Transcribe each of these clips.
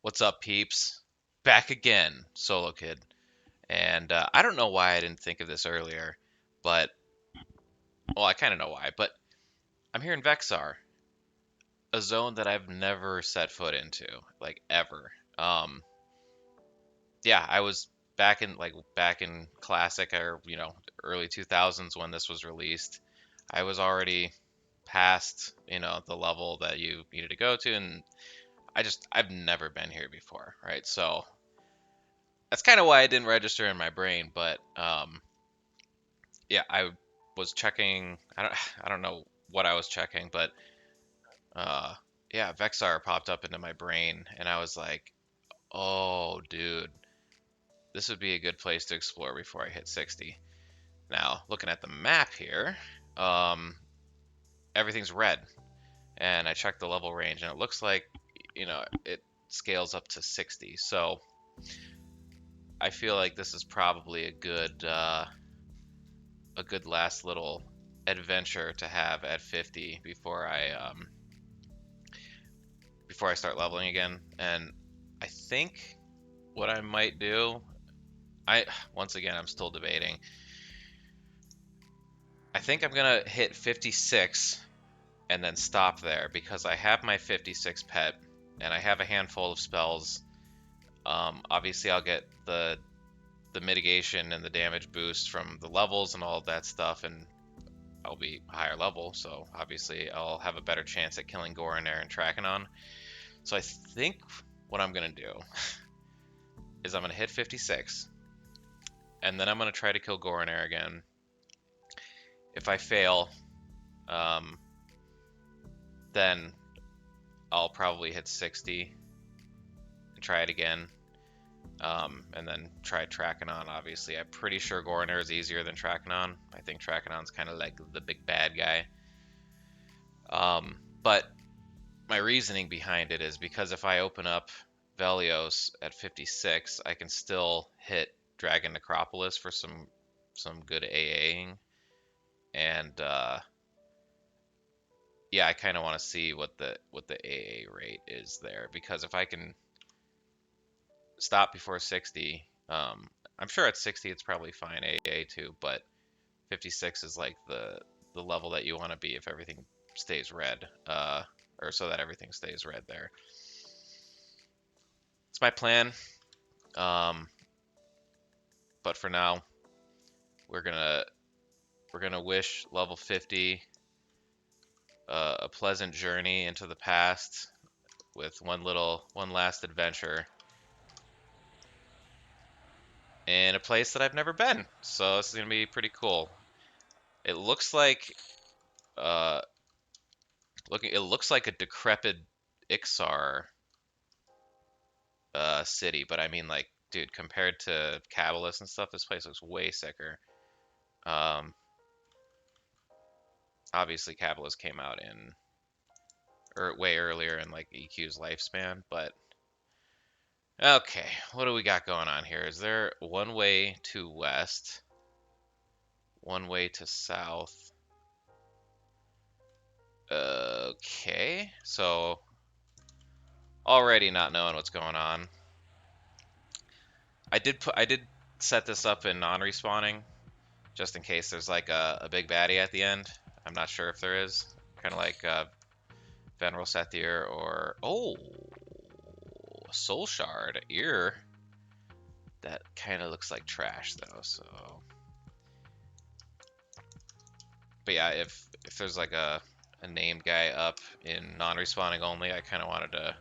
What's up, peeps? Back again, Solo Kid. And I don't know why I didn't think of this earlier, but, well, I kind of know why, but I'm here in Vexar, a zone that I've never set foot into, like, ever. Um, yeah, I was back in Classic or, early 2000s when this was released. I was already past, the level that you needed to go to, and I've never been here before, right? So that's kind of why I didn't register in my brain. But yeah, I was checking. I don't know what I was checking, but uh, yeah, Vexar popped up into my brain, and I was like, oh, dude, this would be a good place to explore before I hit 60. Now, looking at the map here, um, everything's red, and I checked the level range, and it looks like it scales up to 60. So I feel like this is probably a good last little adventure to have at 50 before I start leveling again. And I think what I might do, I once again I'm still debating. I think I'm gonna hit 56 and then stop there because I have my 56 pet and I have a handful of spells. Obviously, I'll get the mitigation and the damage boost from the levels and all of that stuff, and I'll be higher level, so obviously I'll have a better chance at killing Goronair and Trachanon. So I think what I'm gonna do is I'm gonna hit 56, and then I'm gonna try to kill Goronair again. If I fail, um, then I'll probably hit 60 and try it again. And then try Trachanon, obviously. I'm pretty sure Goronair is easier than Trachanon. I think Trachanon's kind of like the big bad guy. But my reasoning behind it is because if I open up Velios at 56, I can still hit Dragon Necropolis for some good AAing, and yeah, I kind of want to see what the AA rate is there because if I can stop before 60, I'm sure at 60 it's probably fine AA too, but 56 is like the level that you want to be if everything stays red, or so that everything stays red there. It's my plan. Um, but for now, we're gonna wish level 50 a pleasant journey into the past with one last adventure in a place that I've never been. So this is gonna be pretty cool. It looks like uh it looks like a decrepit Ixar city, but I mean like dude, compared to Cabalus and stuff, this place looks way sicker. Um, Obviously Cabalus came out in or way earlier in like EQ's lifespan, but okay, what do we got going on here? Is there one way to west, one way to south? Okay, so already not knowing what's going on. I did set this up in non-respawning just in case there's like a big baddie at the end. I'm not sure if there is. Kind of like Veneral Sathir or oh, Soul Shard ear. That kind of looks like trash though. So, but yeah, if there's like a named guy up in non-respawning only, I kind of wanted to.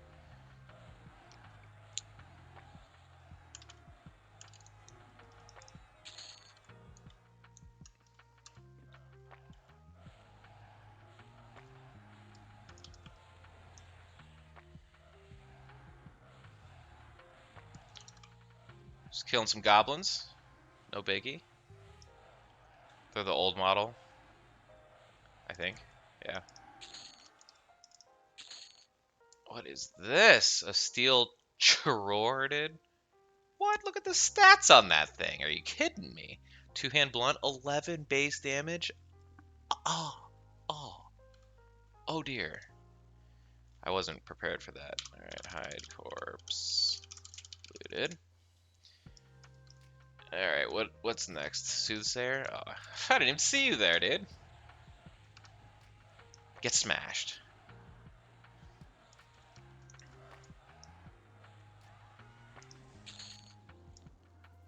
Just killing some goblins, no biggie. They're the old model, I think. Yeah. What is this? A steel chororded? What? Look at the stats on that thing. Are you kidding me? Two-hand blunt, 11 base damage. Oh, oh, oh dear. I wasn't prepared for that. All right, hide corpse looted. All right, what's next? Soothsayer? Oh, I didn't even see you there, dude. Get smashed.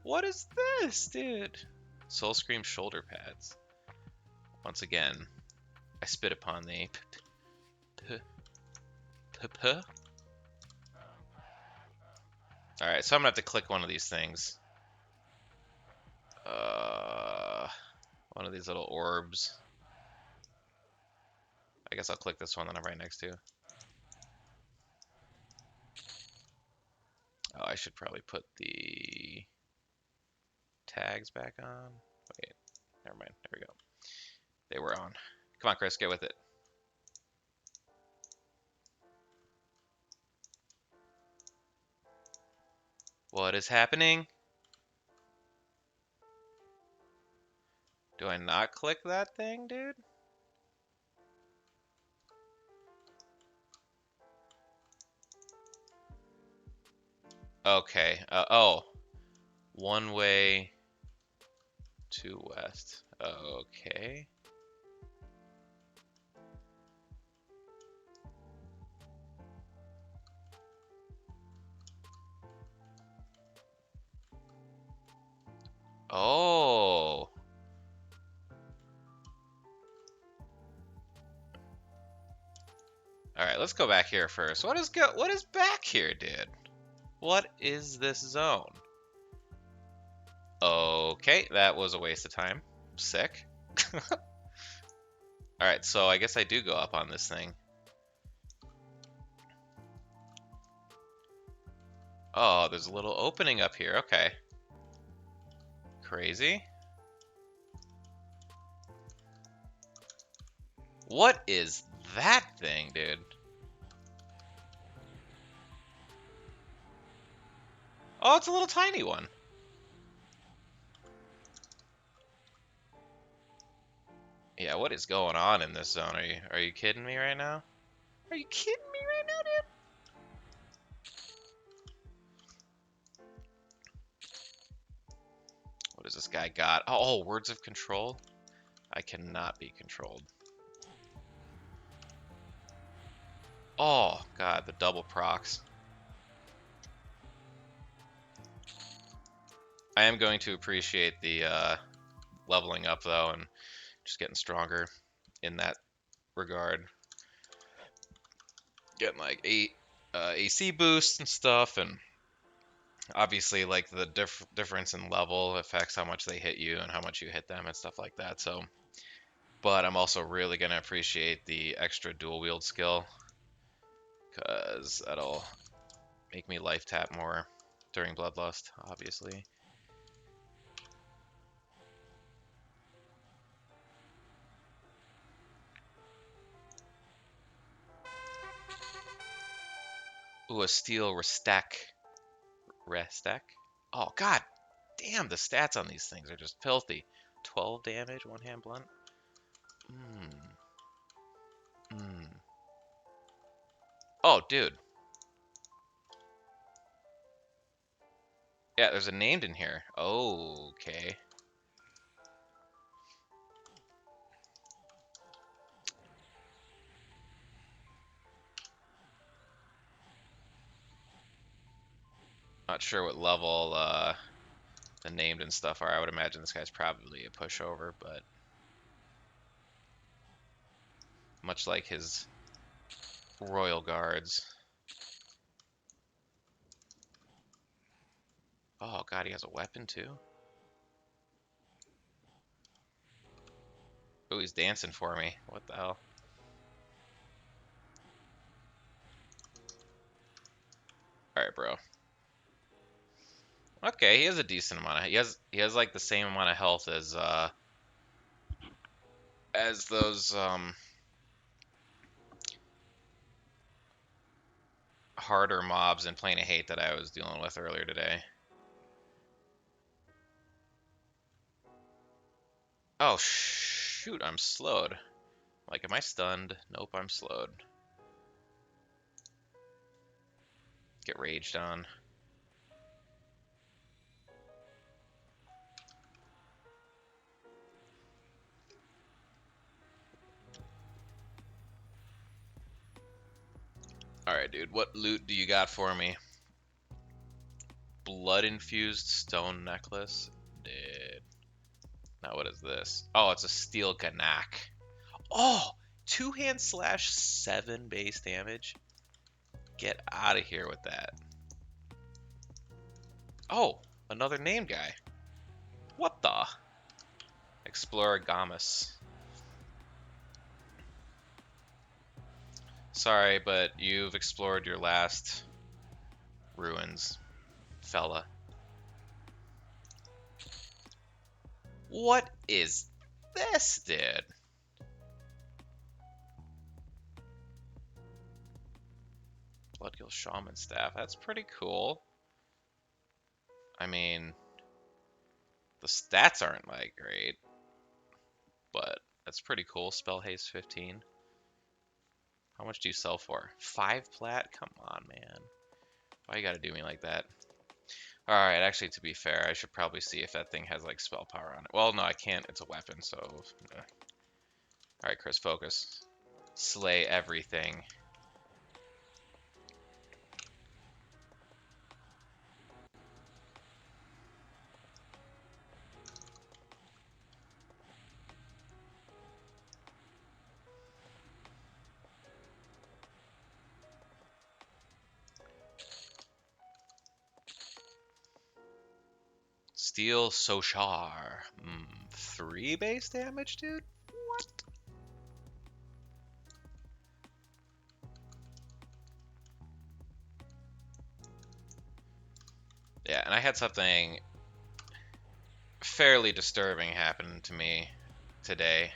What is this, dude? Soul Scream shoulder pads. Once again, I spit upon the Alright, so I'm gonna have to click one of these things. One of these little orbs. I guess I'll click this one that I'm right next to. Oh, I should probably put the tags back on. Wait, never mind. There we go. They were on. Come on, Chris, get with it. What is happening? Do I not click that thing, dude? Okay. Oh. One way to west. Okay. Oh. All right, let's go back here first. What is back here, dude? What is this zone? Okay, that was a waste of time. Sick. All right, so I guess I do go up on this thing. Oh, there's a little opening up here. Okay. Crazy. What is that thing, dude? Oh, it's a little tiny one. Yeah, what is going on in this zone? Are you kidding me right now? Are you kidding me right now, dude? What does this guy got? Oh, words of control? I cannot be controlled. Oh, God, the double procs. I am going to appreciate the leveling up, though, and just getting stronger in that regard. Getting like 8 AC boosts and stuff, and obviously like the difference in level affects how much they hit you and how much you hit them and stuff like that. So, but I'm also really gonna appreciate the extra dual wield skill, because that'll make me life tap more during Bloodlust, obviously. Ooh, a steel Restek. Oh, god damn, the stats on these things are just filthy. 12 damage, one hand blunt. Oh, dude. Yeah, there's a named in here. Oh, okay. Not sure what level the named and stuff are. I would imagine this guy's probably a pushover, but much like his royal guards. Oh god, he has a weapon too? Oh, he's dancing for me. What the hell? Alright, bro. Okay, he has a decent amount of he has like the same amount of health as those harder mobs in Plane of Hate that I was dealing with earlier today. Oh shoot, I'm slowed. Like, am I stunned? Nope, I'm slowed. Get raged on. Alright, dude. What loot do you got for me? Blood-infused stone necklace? Dude. Now what is this? Oh, it's a steel Ganak. Oh! 2-hand slash 7 base damage? Get out of here with that. Oh! Another name guy. What the? Explorigamus. Sorry, but you've explored your last ruins, fella. What is this, dude? Bloodgill Shaman Staff. That's pretty cool. I mean, the stats aren't like great, but that's pretty cool. Spell haste 15. How much do you sell for? 5 plat? Come on, man. Why you gotta do me like that? Alright, actually, to be fair, I should probably see if that thing has, like, spell power on it. Well, no, I can't. It's a weapon, so... Alright, Chris, focus. Slay everything. Steel Sochar. 3 base damage, dude? What? Yeah, and I had something fairly disturbing happen to me today.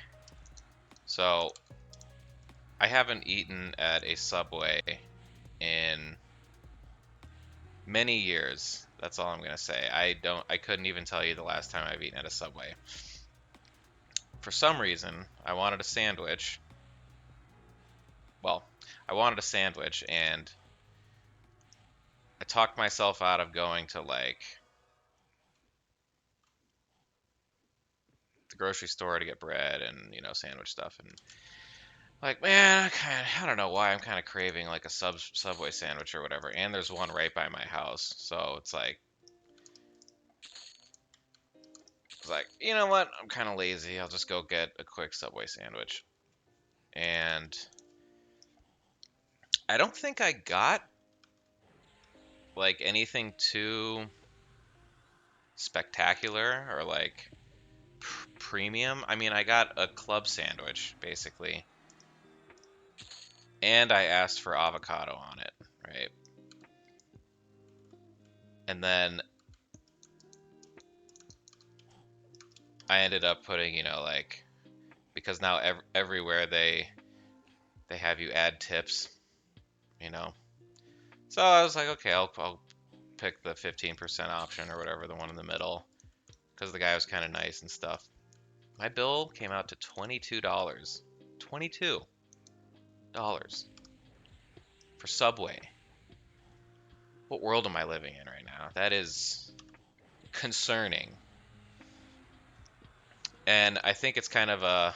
So, I haven't eaten at a Subway in many years. That's all I'm gonna say. I couldn't even tell you the last time I've eaten at a Subway. For some reason, I wanted a sandwich. Well, I wanted a sandwich, and I talked myself out of going to, like, the grocery store to get bread and, you know, sandwich stuff. And, like, man, I don't know why I'm kind of craving, like, a Subway sandwich or whatever. And there's one right by my house. So it's like, you know what? I'm kind of lazy. I'll just go get a quick Subway sandwich. And I don't think I got, like, anything too spectacular or, like, premium. I mean, I got a club sandwich, basically. And I asked for avocado on it, right? And then I ended up putting, you know, like, because now everywhere they have you add tips, you know. So I was like, okay, I'll pick the 15% option or whatever, the one in the middle, because the guy was kind of nice and stuff. My bill came out to $22. $22 for Subway. What world am I living in right now? That is concerning. And I think it's kind of a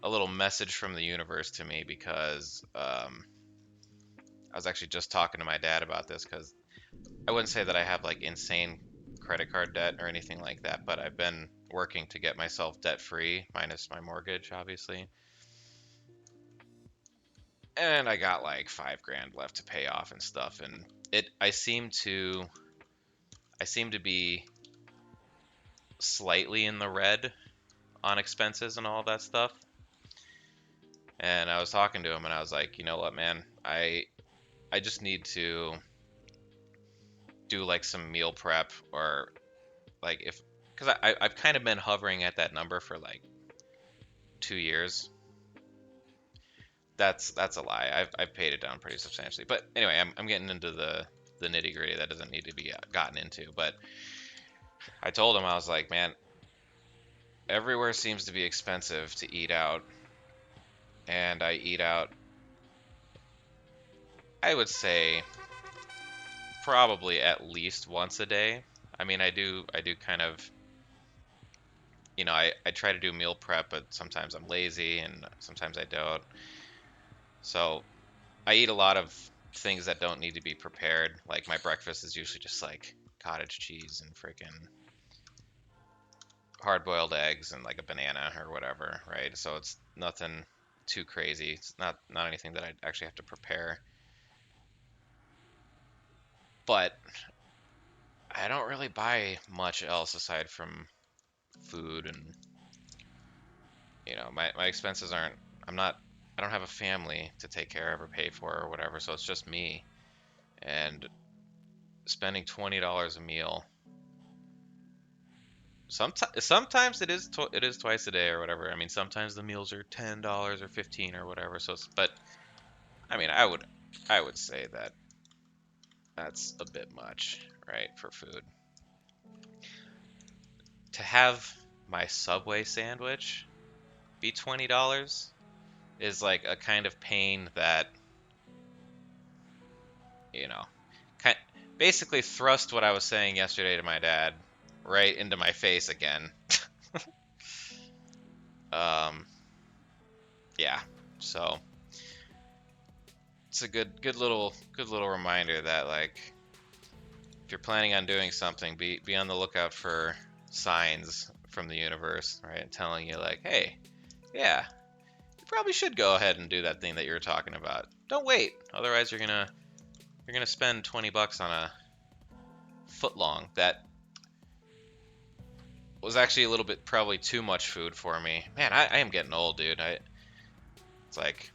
little message from the universe to me, because I was actually just talking to my dad about this, because I wouldn't say that I have, like, insane credit card debt or anything like that, but I've been working to get myself debt free, minus my mortgage, obviously. And I got like $5 grand left to pay off and stuff, and I seem to be slightly in the red on expenses and all that stuff. And I was talking to him, and I was like, you know what, man, I just need to do, like, some meal prep, or, like, because I've kind of been hovering at that number for like 2 years. That's a lie. I've paid it down pretty substantially. But anyway, I'm getting into the nitty gritty that doesn't need to be gotten into. But I told him, I was like, man, everywhere seems to be expensive to eat out, and I eat out, I would say, probably at least once a day. I mean, I do kind of, I try to do meal prep, but sometimes I'm lazy and sometimes I don't. So I eat a lot of things that don't need to be prepared. Like my breakfast is usually just like cottage cheese and freaking hard-boiled eggs and like a banana or whatever, right? So it's nothing too crazy. It's not anything that I actually have to prepare. But I don't really buy much else aside from food and my expenses aren't I'm not I don't have a family to take care of or pay for or whatever, so it's just me. And spending $20 a meal. Sometimes it is twice a day or whatever. I mean, sometimes the meals are $10 or 15 or whatever. But I mean, I would say that that's a bit much, right, for food. To have my Subway sandwich be $20 is like a kind of pain that, you know, kind basically thrust what I was saying yesterday to my dad right into my face again. Um, yeah. So it's a good little reminder that, like, if you're planning on doing something, be on the lookout for signs from the universe, right? Telling you like, hey, yeah, you probably should go ahead and do that thing that you were talking about. Don't wait, otherwise you're gonna spend $20 on a footlong that was actually a little bit probably too much food for me. Man, I am getting old, dude. It's like,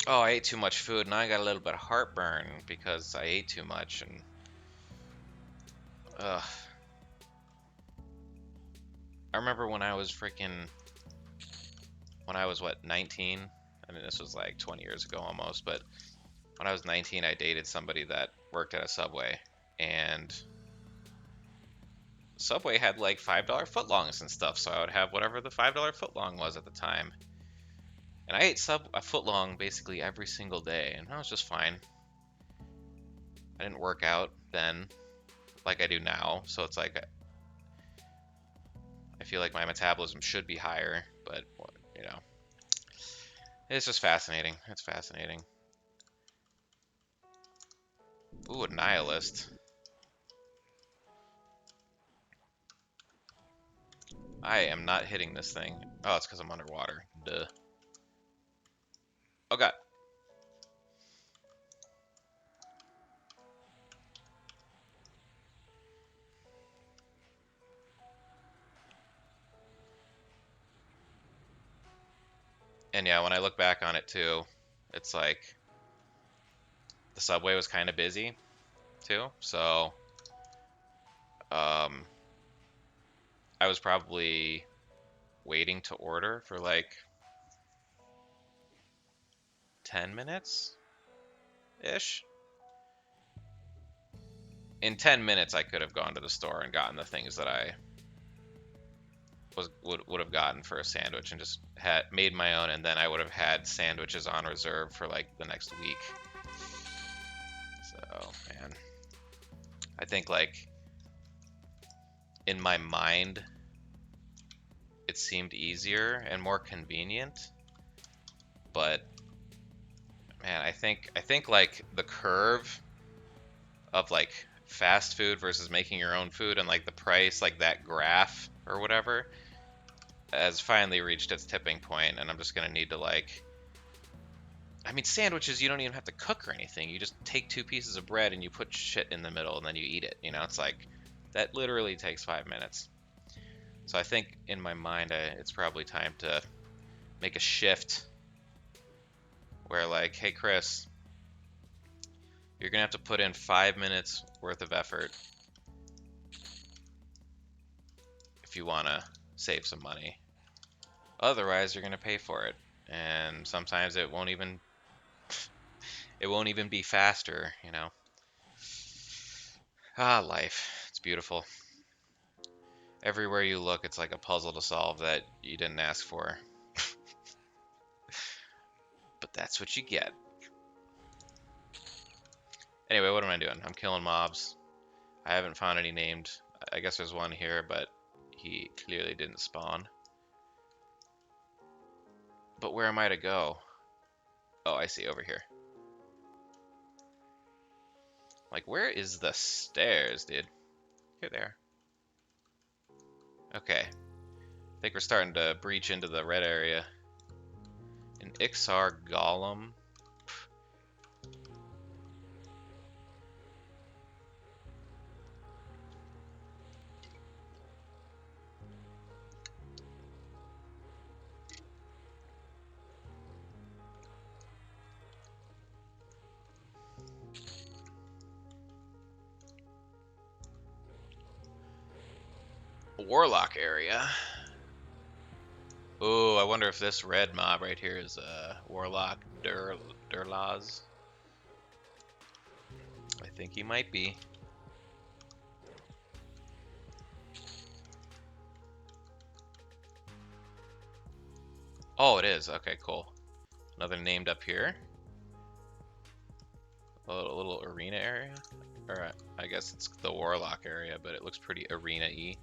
oh, I ate too much food, and I got a little bit of heartburn because I ate too much, and ugh. I remember when I was what, 19? I mean, this was like 20 years ago almost, but when I was 19, I dated somebody that worked at a Subway, and Subway had like $5 footlongs and stuff, so I would have whatever the $5 footlong was at the time. And I ate a footlong basically every single day, and that was just fine. I didn't work out then like I do now, so it's like I feel like my metabolism should be higher, but you know, it's just fascinating. It's fascinating. Ooh, a nihilist. I am not hitting this thing. Oh, it's because I'm underwater. Duh. Oh god. And yeah, when I look back on it too, it's like the subway was kind of busy too. So, um, I was probably waiting to order for like 10 minutes ish. In 10 minutes, I could have gone to the store and gotten the things that I would have gotten for a sandwich and just had made my own, and then I would have had sandwiches on reserve for like the next week. So, man, I think like in my mind it seemed easier and more convenient, but man, I think like the curve of like fast food versus making your own food and like the price, like that graph or whatever, has finally reached its tipping point, and I'm just gonna need to like, I mean, sandwiches, you don't even have to cook or anything. You just take two pieces of bread and you put shit in the middle and then you eat it. It's like that literally takes 5 minutes. So I think in my mind, it's probably time to make a shift where, like, hey, Chris, you're gonna have to put in 5 minutes worth of effort if you wanna save some money. Otherwise, you're gonna pay for it, and sometimes it won't even be faster. Ah, life. It's beautiful. Everywhere you look, it's like a puzzle to solve that you didn't ask for. But that's what you get. Anyway, what am I doing? I'm killing mobs. I haven't found any named. I guess there's one here, but he clearly didn't spawn. But where am I to go? Oh, I see, over here. Like, where is the stairs, dude? Here they are. Okay. I think we're starting to breach into the red area. An Vexar Golem. Warlock area. Oh, I wonder if this red mob right here is Warlock Durlaz. I think he might be. Oh, it is. Okay, cool. Another named up here. A little arena area. Or I guess it's the Warlock area, but it looks pretty arena-y.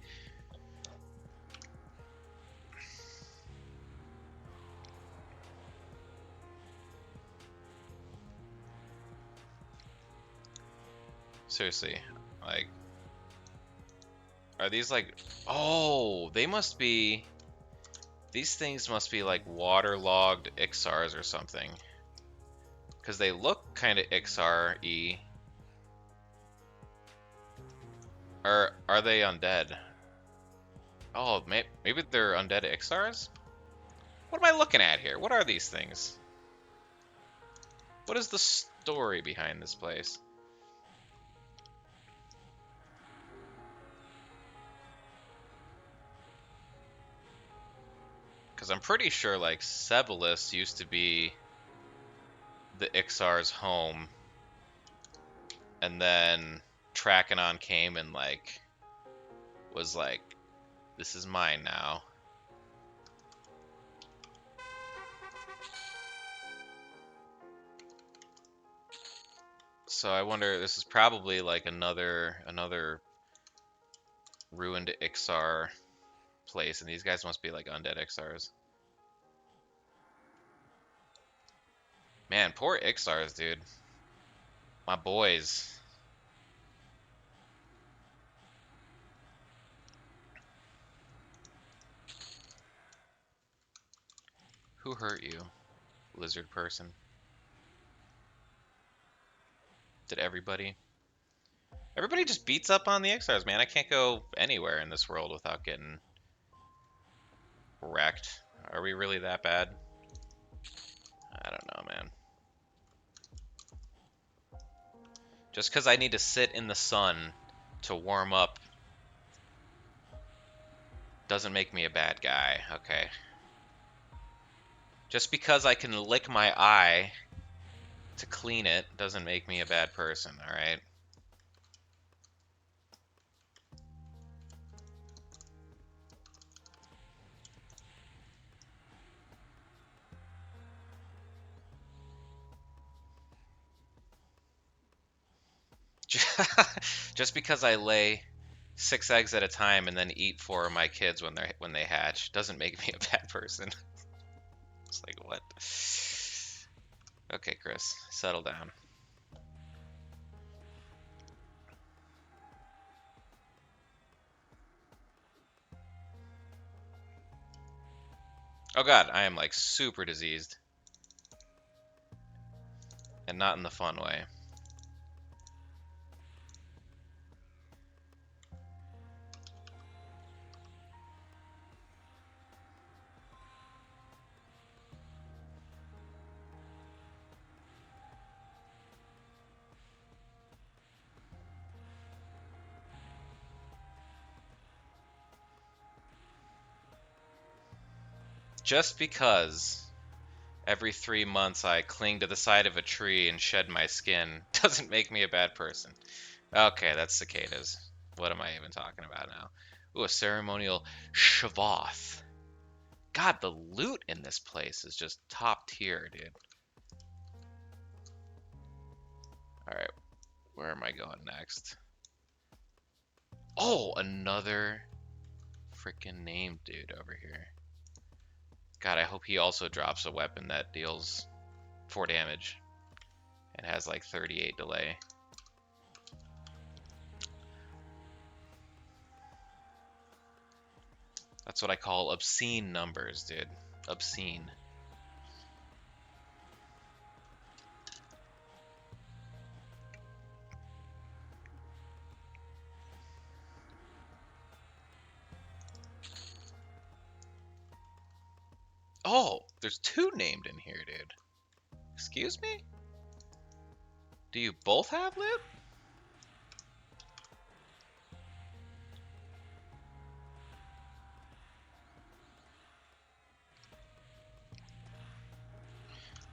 Seriously, like, are these like, oh, they must be, these things must be like waterlogged Vexars or something. Because they look kind of Vexar-y. Or are they undead? Oh, maybe they're undead Vexars? What am I looking at here? What are these things? What is the story behind this place? Because I'm pretty sure, like, Sebelis used to be the Vexar's home. And then Trachanon came and, like, was like, this is mine now. So I wonder, this is probably like another ruined Vexar place, and these guys must be like undead Vexars. Man, poor Vexars, dude. My boys. Who hurt you, lizard person? Did everybody? Everybody just beats up on the Vexars, man. I can't go anywhere in this world without getting wrecked. Are we really that bad? I don't know, man. Just because I need to sit in the sun to warm up doesn't make me a bad guy, okay? Just because I can lick my eye to clean it doesn't make me a bad person, alright? Just because I lay 6 eggs at a time and then eat 4 of my kids when they hatch doesn't make me a bad person. It's like, what? Okay, Chris, settle down. Oh god, I am like super diseased. And not in the fun way. Just because every 3 months I cling to the side of a tree and shed my skin doesn't make me a bad person. Okay, that's cicadas. What am I even talking about now? Ooh, a ceremonial Shavoth. God, the loot in this place is just top tier, dude. Alright. going next? Oh, another freaking named dude over here. God, I hope he also drops a weapon that deals 4 damage and has like 38 delay. That's what I call obscene numbers, dude. Obscene. Oh, there's 2 named in here, dude. Excuse me? Do you both have loot?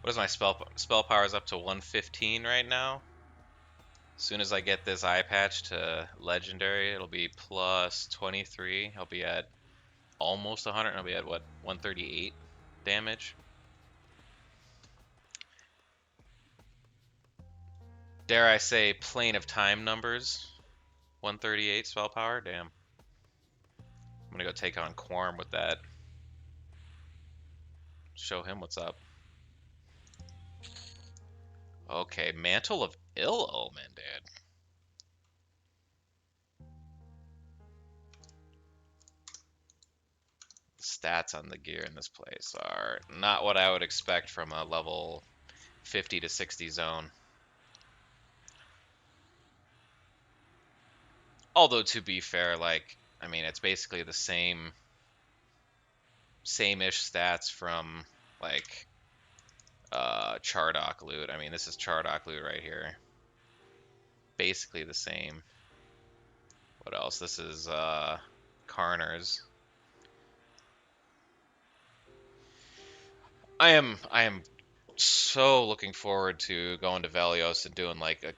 What is my spell power is up to 115 right now. As soon as I get this eye patch to legendary, it'll be plus 23. I'll be at almost 100. I'll be at what, 138 damage. Dare I say plane of time numbers? 138 spell power? Damn. I'm gonna go take on Quorum with that. Show him what's up. Okay, Mantle of Ill Omen, dude. Stats on the gear in this place are not what I would expect from a level 50 to 60 zone. Although, to be fair, like, I mean, it's basically the same-ish stats from, like, Chardock loot. I mean, this is Chardock loot right here. Basically the same. What else? This is, Karners. I am so looking forward to going to Velios and doing, like, the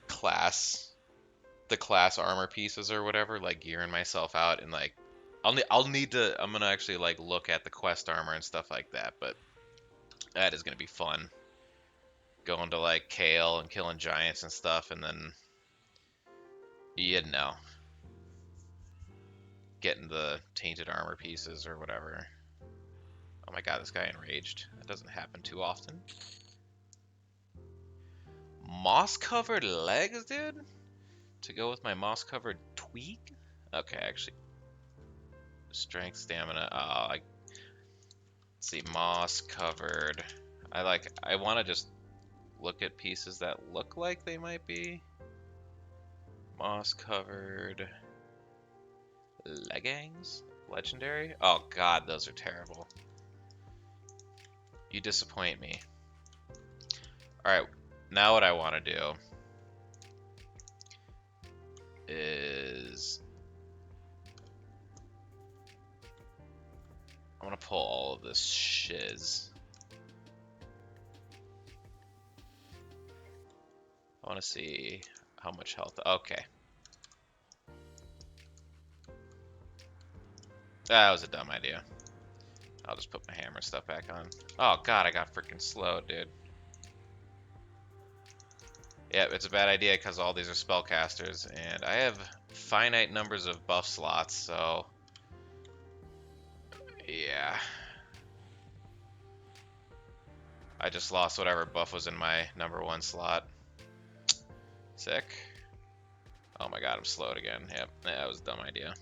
class armor pieces or whatever, like gearing myself out and like I'll need to I'm gonna actually like look at the quest armor and stuff like that, but that is gonna be fun. Going to like Kale and killing giants and stuff, and then you know, getting the tainted armor pieces or whatever. Oh my god, this guy enraged. That doesn't happen too often. Moss covered legs, dude? To go with my moss covered tweak? Okay, actually. Strength, stamina. Let's see, moss covered. I want to just look at pieces that look like they might be moss covered leggings. Legendary? Oh god, those are terrible. You disappoint me. Alright, now what I want to do is I'm gonna pull all of this shiz. I want to see how much health. Okay. That was a dumb idea. I'll just put my hammer stuff back on. Oh god, I got freaking slowed, dude. Yeah, it's a bad idea because all these are spellcasters, and I have finite numbers of buff slots, so yeah. I just lost whatever buff was in my #1 slot. Sick. Oh my god, I'm slowed again. Yep, that was a dumb idea.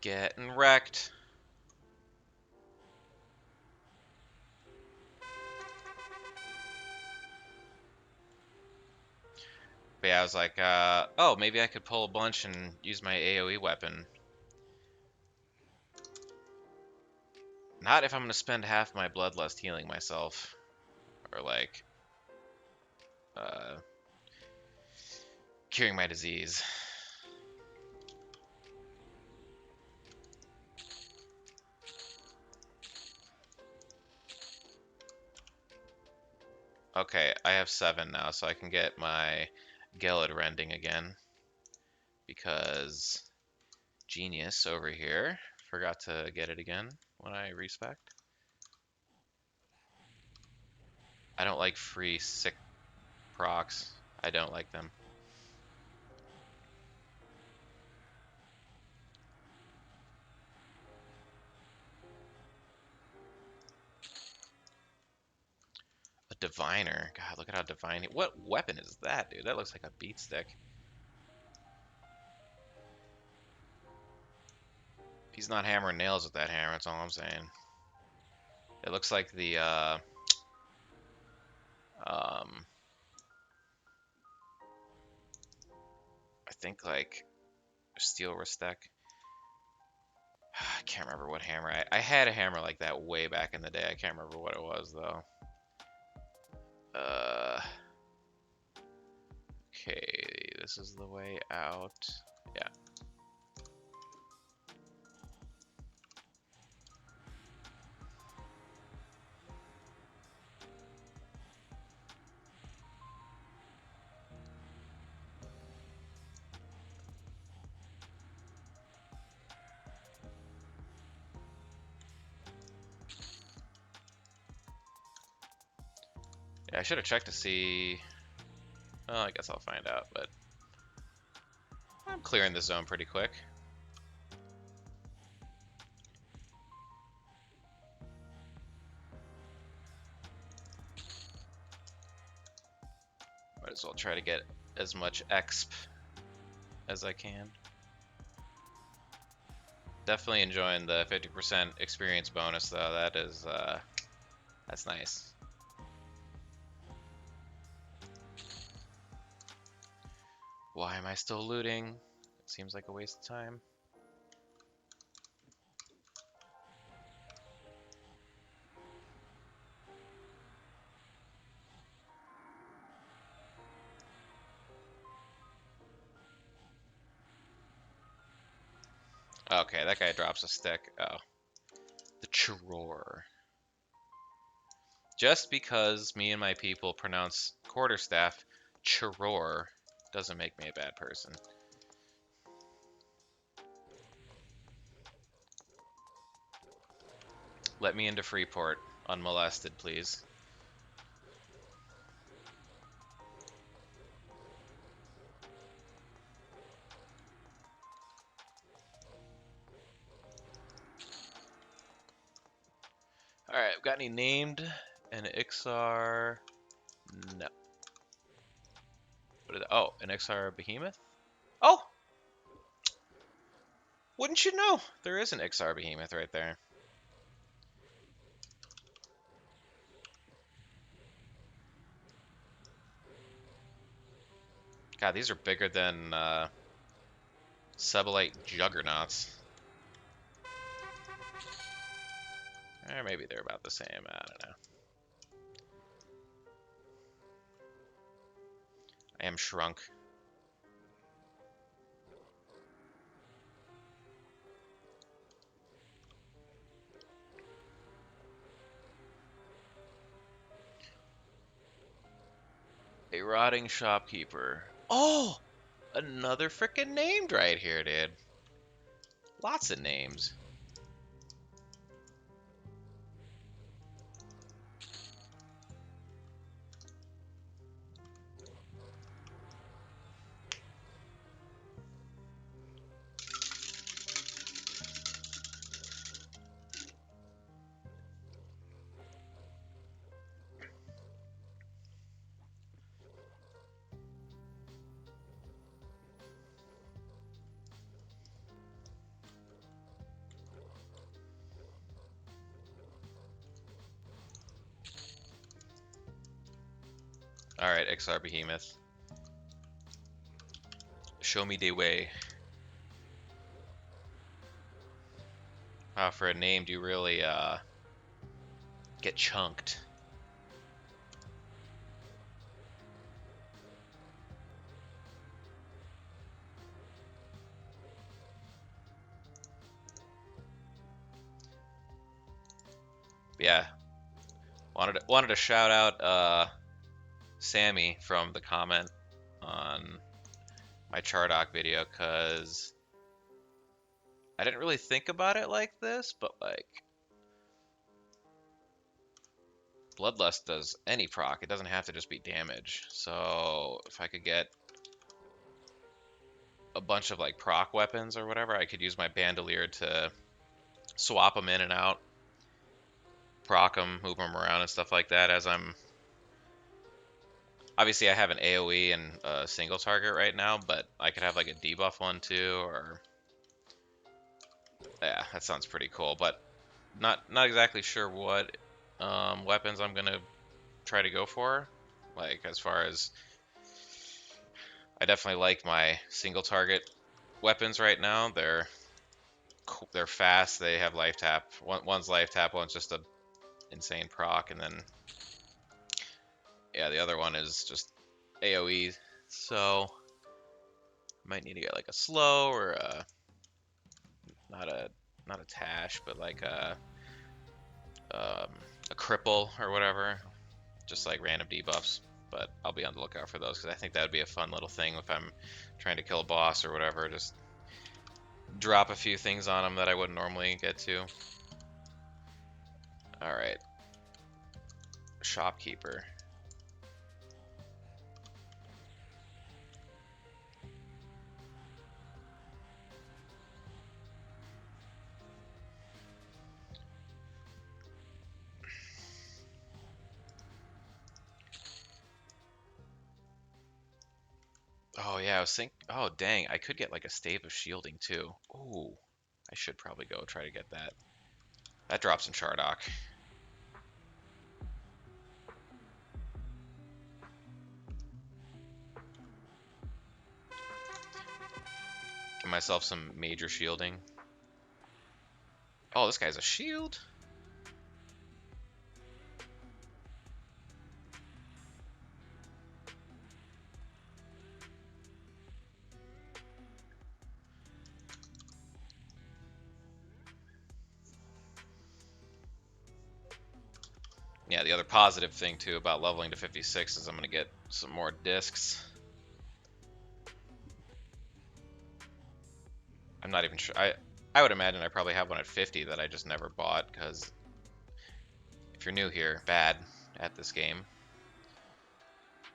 Getting wrecked. But yeah, I was like, oh, maybe I could pull a bunch and use my AoE weapon. Not if I'm going to spend half my bloodlust healing myself. Or like, curing my disease. Okay, I have 7 now, so I can get my Gelid rending again. because Genius over here forgot to get it again when I respec. I don't like free sick procs. I don't like them. A diviner. God, look at how divine. What weapon is that, dude? That looks like a beat stick. He's not hammering nails with that hammer, that's all I'm saying. It looks like the I think like steel Restek. I can't remember what hammer. I had a hammer like that way back in the day. I can't remember what it was though. Okay, this is the way out. Yeah. Yeah, I should have checked to see. Well, I guess I'll find out, but I'm clearing the zone pretty quick. Might as well try to get as much exp as I can. Definitely enjoying the 50% experience bonus though. That is, that's nice. Why am I still looting? It seems like a waste of time. Okay, that guy drops a stick. Oh. The Churor. Just because me and my people pronounce quarterstaff Churor doesn't make me a bad person. Let me into Freeport, unmolested, please. Alright, I've got any named? An Ixar... No. What is it? Oh, an Ixar Behemoth? Oh! Wouldn't you know? There is an Ixar Behemoth right there. God, these are bigger than Subalite Juggernauts. Or maybe they're about the same, I don't know. I am shrunk. A rotting shopkeeper. Oh! Another frickin' named right here, dude. Lots of names. Alright, XR Behemoth. Show me the way. Wow, for a name, do you really get chunked? Yeah. Wanted to shout out Sammy from the comment on my Chardock video, because I didn't really think about it like this, but like Bloodlust does any proc. It doesn't have to just be damage. So if I could get a bunch of like proc weapons or whatever, I could use my Bandolier to swap them in and out, proc them, move them around and stuff like that as I'm... Obviously I have an AoE and a single target right now, but I could have like a debuff one too, or... Yeah, that sounds pretty cool, but not exactly sure what weapons I'm gonna try to go for. Like, as far as... I definitely like my single target weapons right now. They're fast. They have life tap. One's life tap. One's just a insane proc, and then yeah, the other one is just AOE. So might need to get like a slow or not a tash, but like a cripple or whatever. Just like random debuffs. But I'll be on the lookout for those because I think that would be a fun little thing if I'm trying to kill a boss or whatever. Just drop a few things on them that I wouldn't normally get to. Alright. Shopkeeper. Oh yeah, I was thinking, oh dang, I could get like a stave of shielding too. Ooh, I should probably go try to get that. That drops in Chardock. Give myself some major shielding. Oh, this guy's a shield? Yeah, the other positive thing too about leveling to 56 is I'm gonna get some more discs. I'm not even sure. I would imagine I probably have one at 50 that I just never bought, because if you're new here, bad at this game.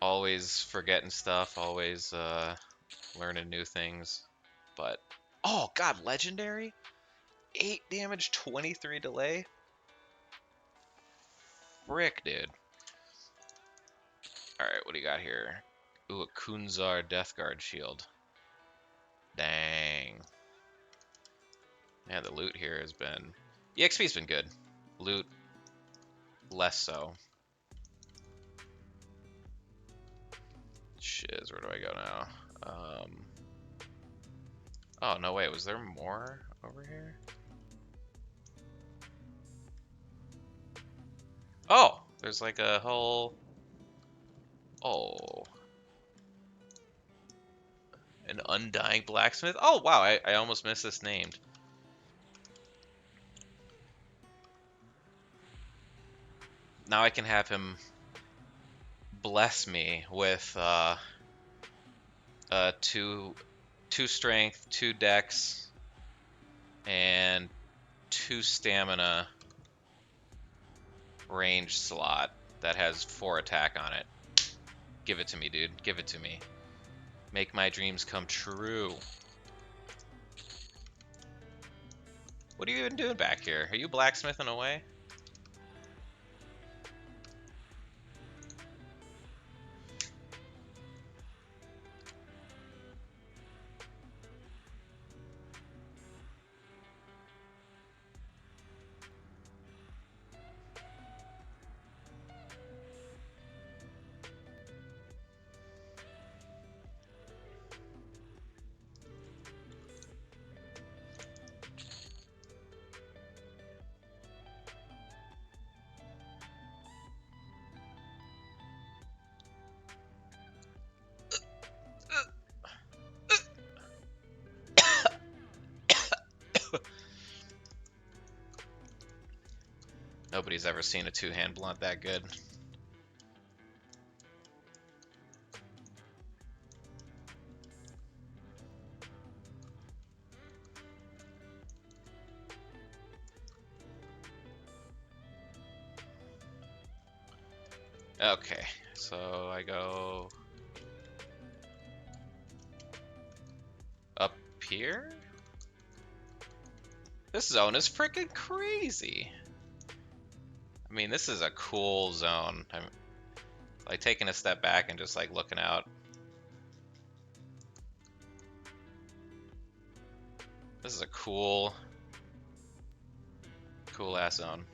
Always forgetting stuff, always learning new things. But, oh god, legendary? 8 damage, 23 delay? Frick, dude. Alright, what do you got here? Ooh, a Kunzar Death Guard shield. Dang. Yeah, the loot here has been... EXP's been good. Loot, less so. Shiz, where do I go now? Oh, no, wait, was there more over here? Oh, there's like a whole... Oh. An Undying Blacksmith? Oh, wow, I almost missed this named. Now I can have him bless me with two strength, 2 dex, and 2 stamina range slot that has 4 attack on it. Give it to me, dude. Give it to me. Make my dreams come true. What are you even doing back here? Are you blacksmithing away? Nobody's ever seen a 2-hand blunt that good. Okay, so I go up here? This zone is freaking crazy. I mean, this is a cool zone. I'm like taking a step back and just like looking out. This is a cool ass zone.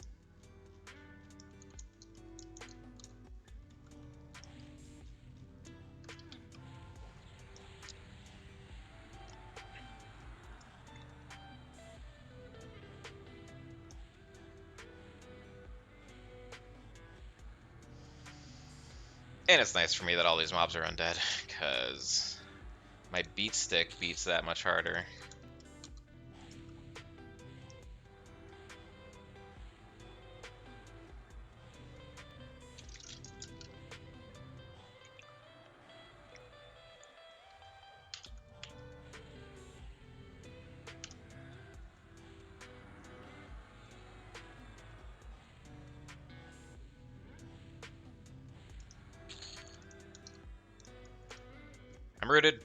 And it's nice for me that all these mobs are undead, because my beat stick beats that much harder. I'm rooted,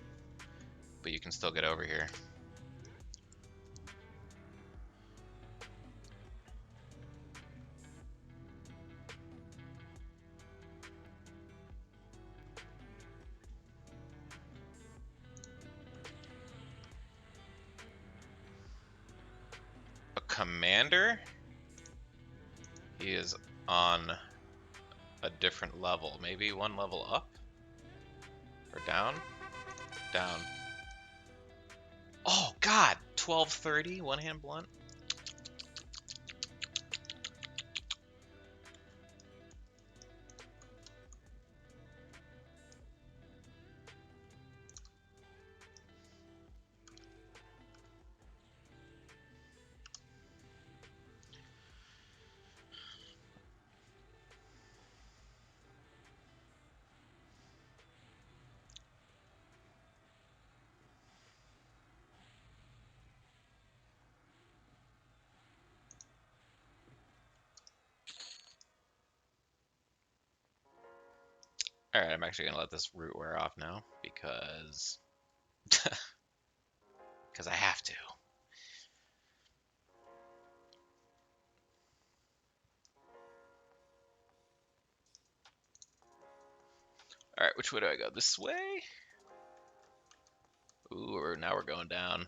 but you can still get over here. A commander? He is on a different level. Maybe one level up? Or down? Down. Oh, God! 1230, one-hand blunt? Alright, I'm actually gonna let this root wear off now, because I have to. Alright, which way do I go? This way? Ooh, now we're going down.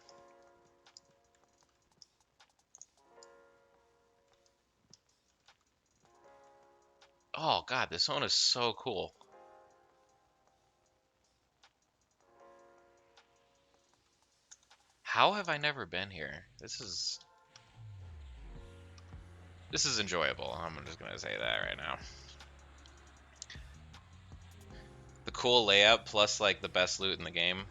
Oh god, this one is so cool. How have I never been here? This is enjoyable. I'm just gonna say that right now. The cool layout plus like the best loot in the game.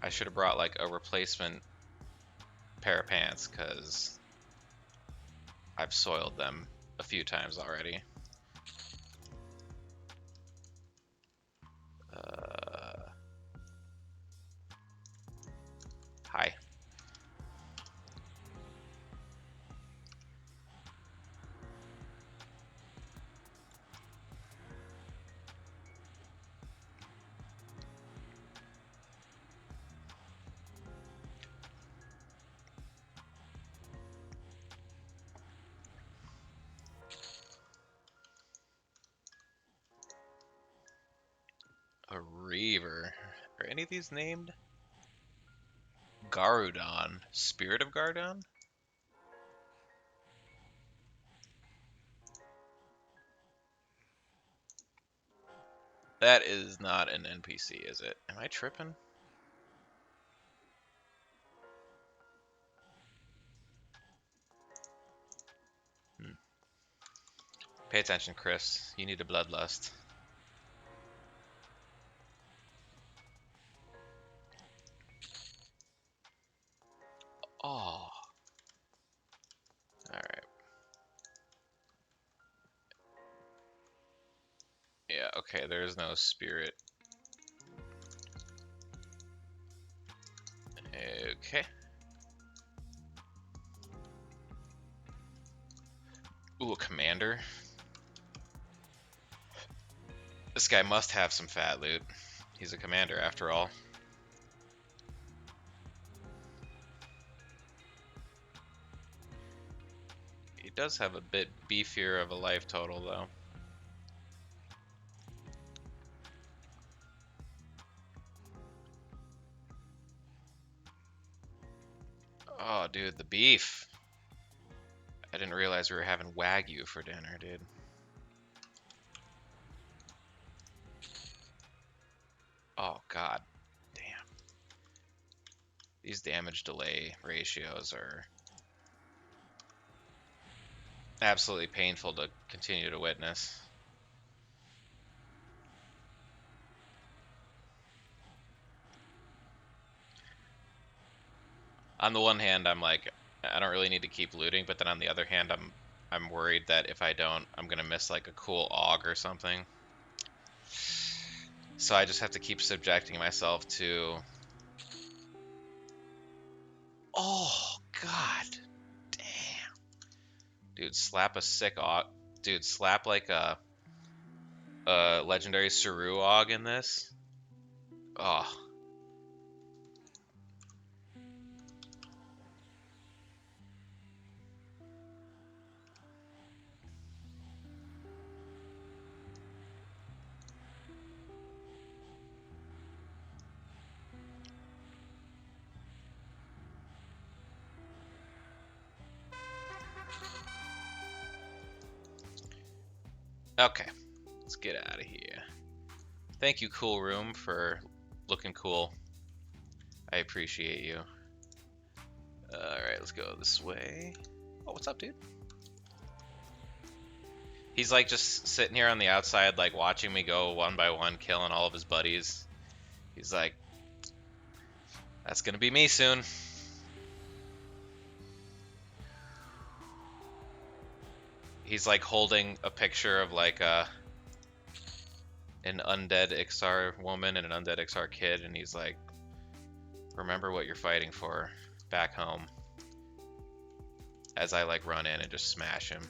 I should have brought like a replacement pair of pants, because I've soiled them a few times already. Hi. A Reaver. Are any of these named? Garudon. Spirit of Garudon? That is not an NPC, is it? Am I tripping? Pay attention, Chris. You need a bloodlust. Oh. Alright. Yeah, okay, there's no spirit. Okay. Ooh, a commander. commander. This guy must have some fat loot. He's a commander after all. He does have a bit beefier of a life total though. Oh, dude, the beef. I didn't realize we were having Wagyu for dinner, dude. Oh, god. Damn. These damage delay ratios are absolutely painful to continue to witness. On the one hand, I'm like, I don't really need to keep looting, but then on the other hand, I'm worried that if I don't, I'm gonna miss like a cool AUG or something. So I just have to keep subjecting myself to... Oh, god. Damn. Dude, slap a sick AUG. Dude, slap like a legendary Saru AUG in this. Oh. Okay, let's get out of here. Thank you, Cool Room, for looking cool. I appreciate you. Alright, let's go this way. Oh, what's up, dude? He's like just sitting here on the outside, like watching me go one by one, killing all of his buddies. He's like, that's gonna be me soon. He's like holding a picture of like an undead Vexar woman and an undead Vexar kid, and he's like, remember what you're fighting for back home. As I like run in and just smash him.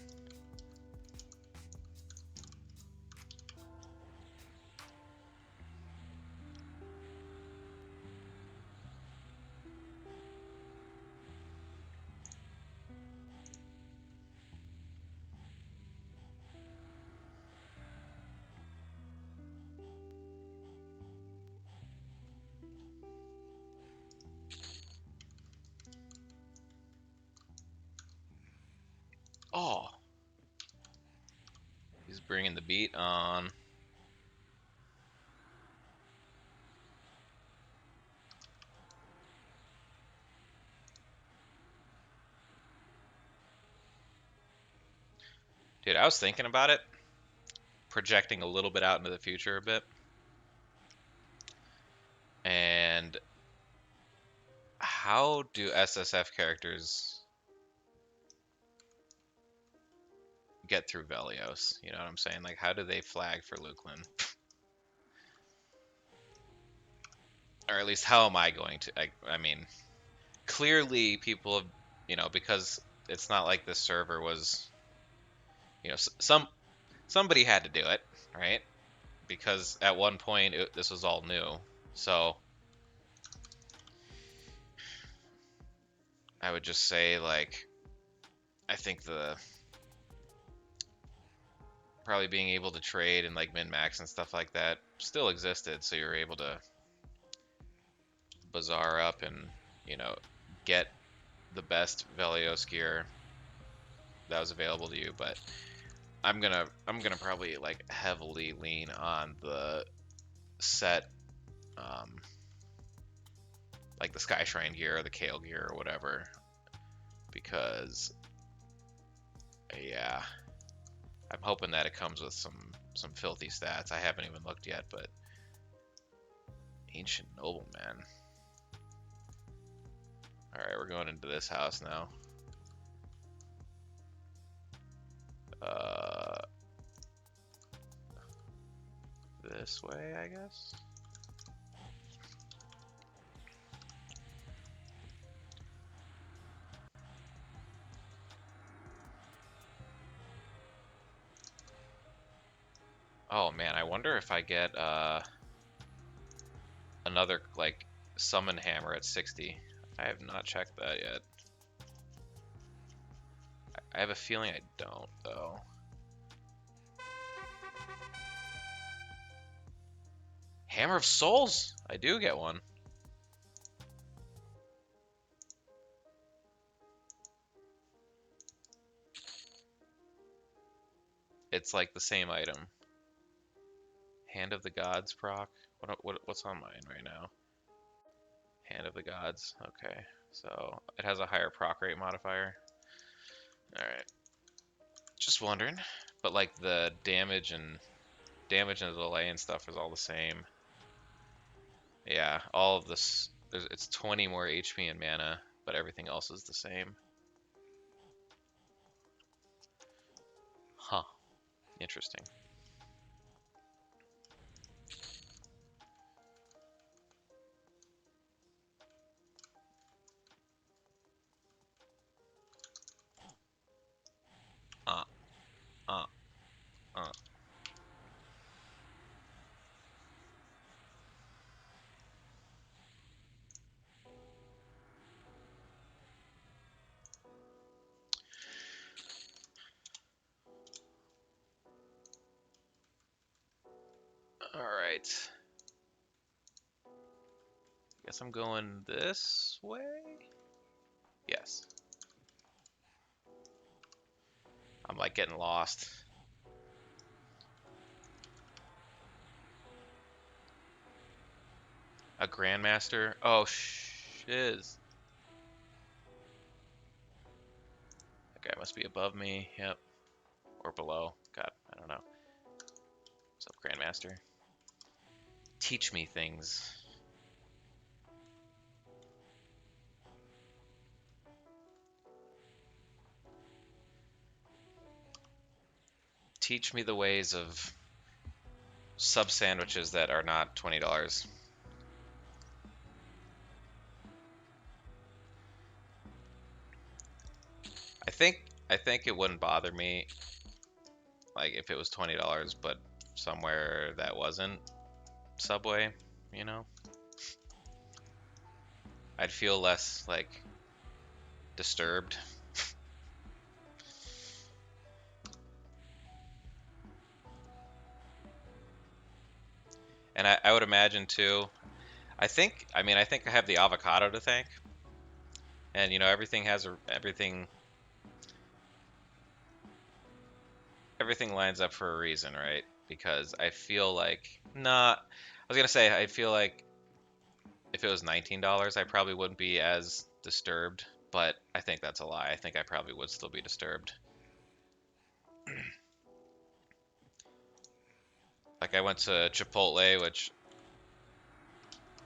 Oh, he's bringing the beat on. Dude, I was thinking about it, projecting a little bit out into the future a bit. And how do SSF characters get through Velios? You know what I'm saying? Like, how do they flag for Luklin? Or at least, how am I going to? I mean, clearly people have, you know, because it's not like this server was, you know, somebody had to do it, right? Because at one point this was all new. So I would just say, like, I think the probably being able to trade and like min-max and stuff like that still existed, so you're able to bazaar up and, you know, get the best Velios gear that was available to you. But I'm gonna probably like heavily lean on the set, like the Sky Shrine gear or the Kale gear or whatever, because yeah, I'm hoping that it comes with some filthy stats. I haven't even looked yet, but Ancient Nobleman. All right, we're going into this house now. This way, I guess. Oh man, I wonder if I get another like summon hammer at 60. I have not checked that yet. I have a feeling I don't though. Hammer of Souls! I do get one. It's like the same item. Hand of the Gods proc. What's on mine right now? Hand of the Gods. Okay, so it has a higher proc rate modifier. All right, just wondering. But like the damage and delay and stuff is all the same. Yeah, all of this. It's 20 more HP and mana, but everything else is the same. Huh. Interesting. Uh, uh, uh. All right. Guess I'm going this way. Yes. I'm like getting lost. A Grandmaster? Oh, shiz. That guy must be above me. Yep. Or below. God, I don't know. What's up, Grandmaster? Teach me things. Teach me the ways of sub sandwiches that are not $20. I think it wouldn't bother me like if it was $20, but somewhere that wasn't Subway, you know? I'd feel less like disturbed. And I would imagine too. I think I have the avocado to thank. And you know, everything lines up for a reason, right? Because I feel like not. I was gonna say I feel like if it was $19, I probably wouldn't be as disturbed. But I think that's a lie. I think I probably would still be disturbed. Like I went to Chipotle, which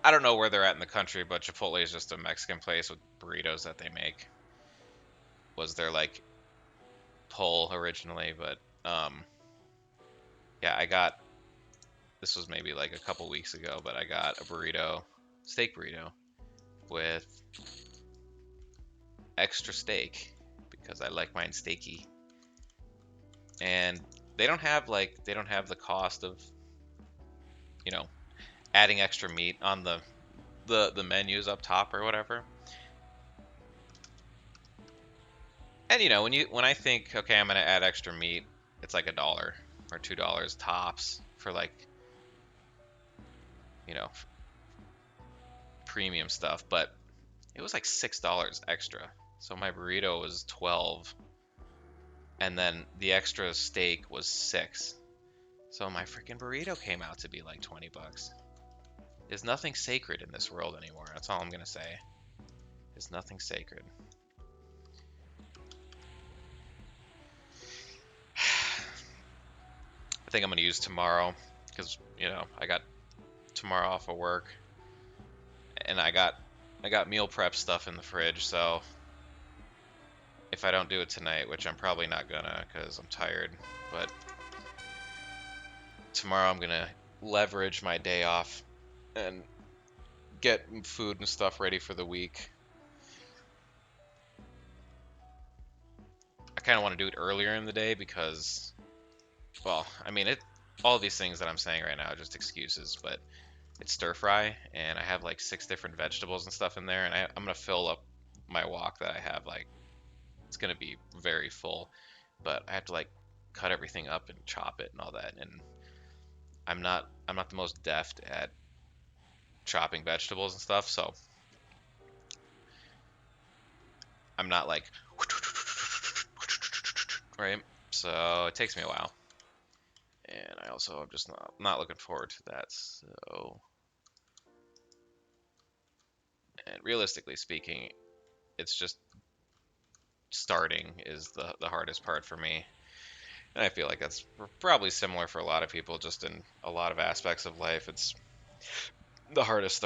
I don't know where they're at in the country, but Chipotle is just a Mexican place with burritos that they make. Was their like pull originally, but yeah, I got this was maybe like a couple weeks ago, but I got a burrito, steak burrito with extra steak because I like mine steaky. And they don't have the cost of, you know, adding extra meat on the menus up top or whatever. And you know, when I think, okay, I'm gonna add extra meat, it's like $1 or $2 tops for like, you know, premium stuff, but it was like $6 extra. So my burrito was 12 and then the extra steak was 6. So my freaking burrito came out to be like 20 bucks. There's nothing sacred in this world anymore. That's all I'm gonna say. There's nothing sacred. I think I'm gonna use tomorrow because you know I got tomorrow off of work, and I got meal prep stuff in the fridge. So if I don't do it tonight, which I'm probably not gonna because I'm tired, but tomorrow I'm gonna leverage my day off and get food and stuff ready for the week. I kind of want to do it earlier in the day because, well, I mean all these things that I'm saying right now are just excuses, but it's stir fry, and I have like 6 different vegetables and stuff in there, and I'm gonna fill up my wok that I have. Like, it's gonna be very full, but I have to like cut everything up and chop it and all that, and I'm not the most deft at chopping vegetables and stuff, so I'm not like right. So it takes me a while, and I'm just not looking forward to that. So, and realistically speaking, it's just starting is the hardest part for me. And I feel like that's probably similar for a lot of people, just in a lot of aspects of life. It's the hardest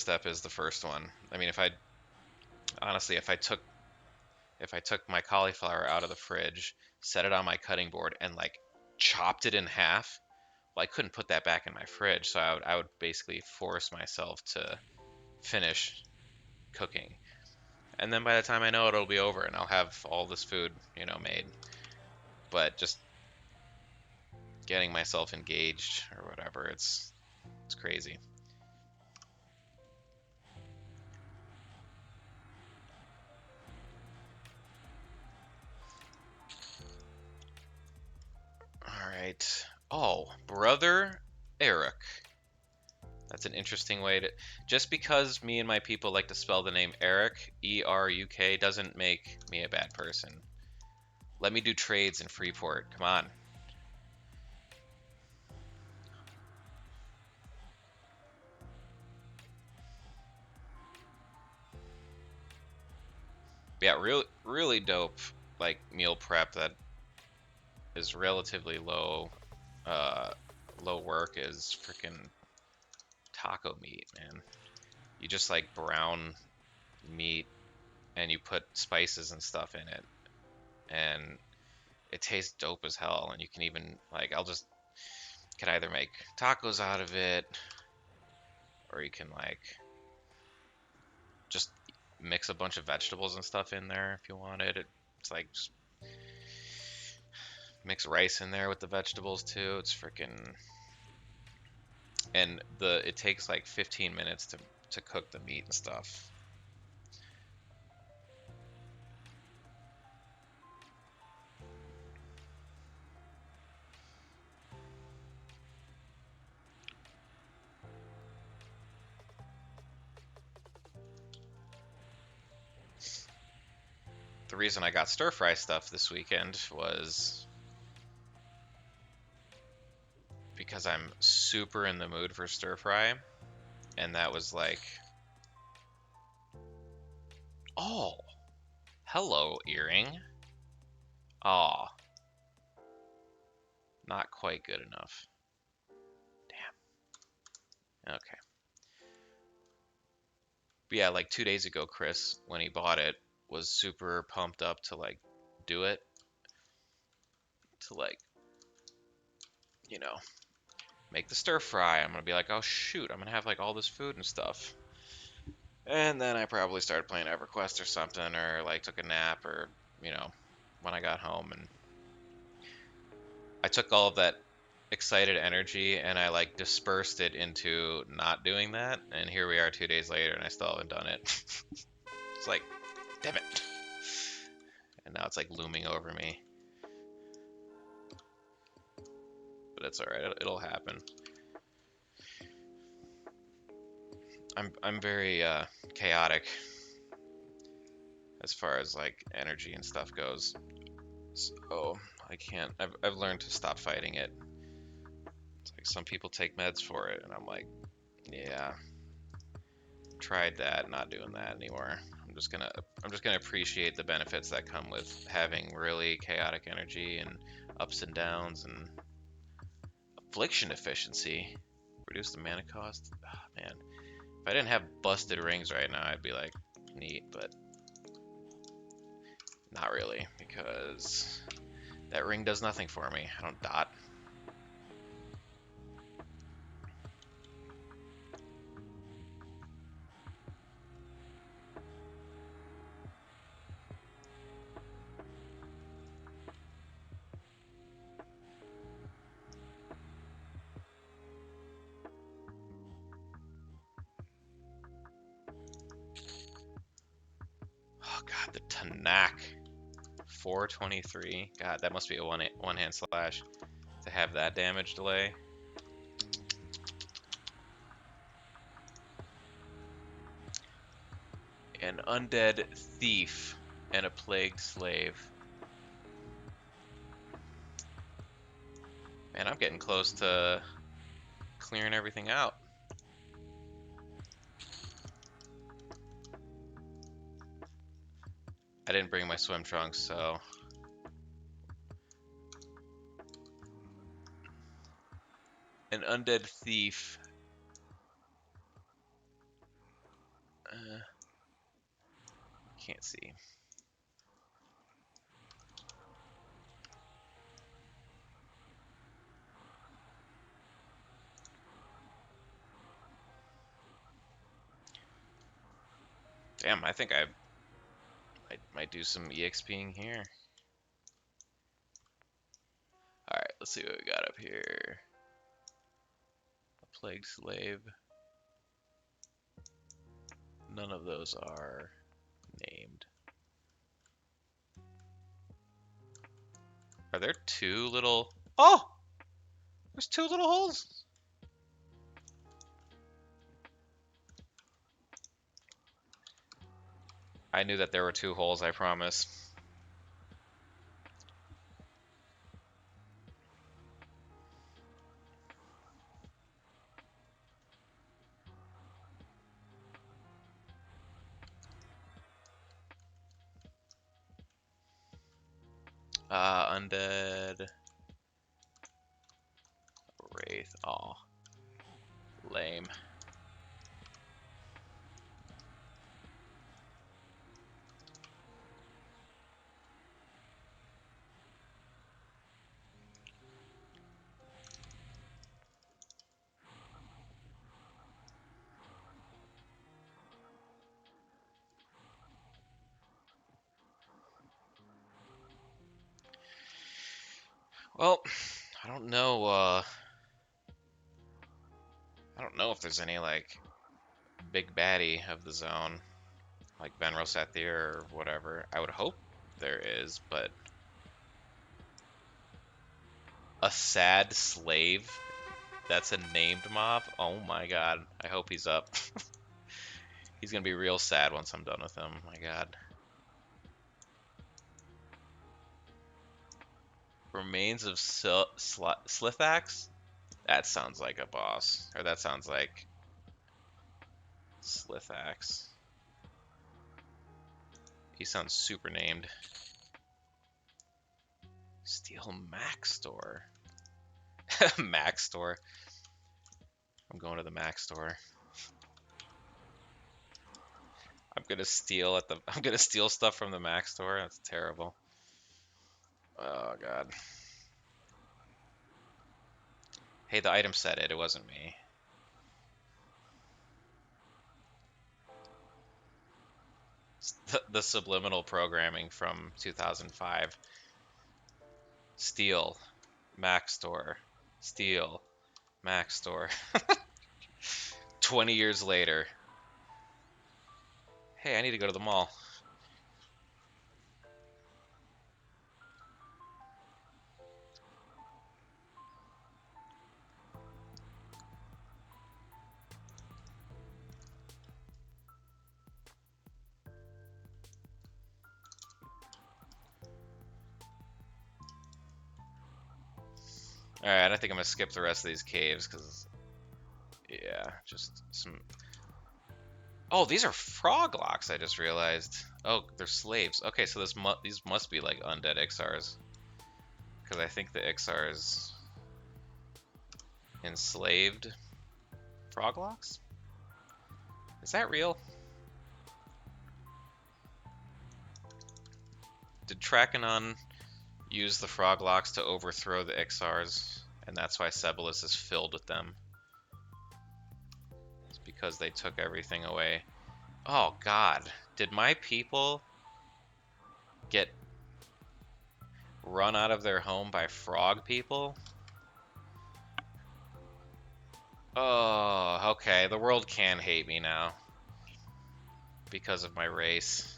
step is the first one. I mean, if I honestly, if I took my cauliflower out of the fridge, set it on my cutting board, and like chopped it in half, well, I couldn't put that back in my fridge, so I would basically force myself to finish cooking. And then by the time I know it, it'll be over, and I'll have all this food, made. But just getting myself engaged or whatever, it's crazy. All right. Oh, brother Eric. That's an interesting way to. Just because me and my people like to spell the name Eric, E-R-U-K, doesn't make me a bad person. Let me do trades in Freeport. Come on. Yeah, really, really dope. Like meal prep that is relatively uh, low work is freaking taco meat, man. You just like brown meat and you put spices and stuff in it, and it tastes dope as hell. And you can even like, can either make tacos out of it, or you can like just mix a bunch of vegetables and stuff in there if you wanted. It's like just mix rice in there with the vegetables too. It's freaking and the it takes like 15 minutes to cook the meat and stuff. The reason I got stir fry stuff this weekend was because I'm super in the mood for stir fry, and that was like, oh, hello, earring. Aw, not quite good enough. Damn. Okay. But yeah, like 2 days ago, Chris, when he bought it, was super pumped up to like do it, to like, you know, make the stir fry. I'm gonna be like, oh shoot, I'm gonna have like all this food and stuff. And then I probably started playing EverQuest or something, or like took a nap, or when I got home, and I took all of that excited energy and I like dispersed it into not doing that. And here we are 2 days later, and I still haven't done it. It's like, damn it. And now it's like looming over me. But it's alright, it'll happen. I'm very chaotic as far as like energy and stuff goes. So I can't. I've learned to stop fighting it. It's like some people take meds for it, and I'm like, yeah, tried that, not doing that anymore. I'm just gonna appreciate the benefits that come with having really chaotic energy and ups and downs and affliction efficiency. Reduce the mana cost. Oh, man, if I didn't have busted rings right now, I'd be like, neat, but not really, because that ring does nothing for me. I don't dot. The Tanak. 423. God, that must be a one-hand slash to have that damage delay. An undead thief and a plagued slave. Man, I'm getting close to clearing everything out. I didn't bring my swim trunks, so... An undead thief. Can't see. Damn, I think I might do some EXPing here. Alright, let's see what we got up here. A plague slave. None of those are named. Are there two little... Oh! There's two little holes! I knew that there were two holes, I promise. Undead. Wraith. Aw. Lame. Well, I don't know, I don't know if there's any, like, big baddie of the zone, like Benro Sathir or whatever. I would hope there is, but... A sad slave? That's a named mob? Oh my god. I hope he's up. He's gonna be real sad once I'm done with him. My god. Remains of Slithax? That sounds like a boss. Or that sounds like Slithax. He sounds super named. Steel Mac Store. Mac Store. I'm going to the Mac Store. I'm gonna steal stuff from the Mac Store. That's terrible. Oh god. Hey, the item said it. It wasn't me. The subliminal programming from 2005. Steal. Mac Store. Steal. Mac Store. 20 years later. Hey, I need to go to the mall. Alright, I think I'm gonna skip the rest of these caves, because... Yeah, just some... Oh, these are frog locks, I just realized. Oh, they're slaves. Okay, so these must be like undead Ixars. Because I think the Ixars... enslaved frog locks? Is that real? Did Trakenon use the frog locks to overthrow the Ixars, and that's why Sebolus is filled with them? It's because they took everything away. Oh god, did my people get run out of their home by frog people? Oh, okay, the world can hate me now because of my race.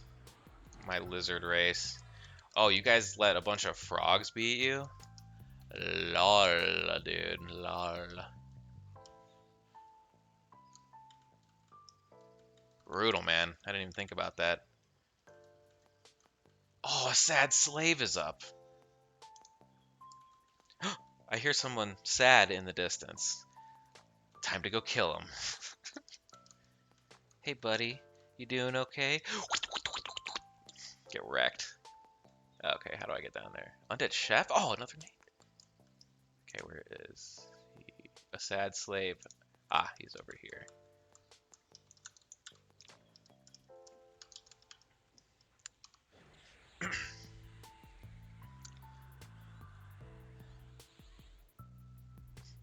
My lizard race. Oh, you guys let a bunch of frogs beat you? Lol, dude. Lol. Brutal, man. I didn't even think about that. Oh, a sad slave is up. I hear someone sad in the distance. Time to go kill him. Hey, buddy. You doing okay? Get wrecked. Okay, how do I get down there? Undead chef? Oh, another name. Okay, where is he? A sad slave. Ah, he's over here.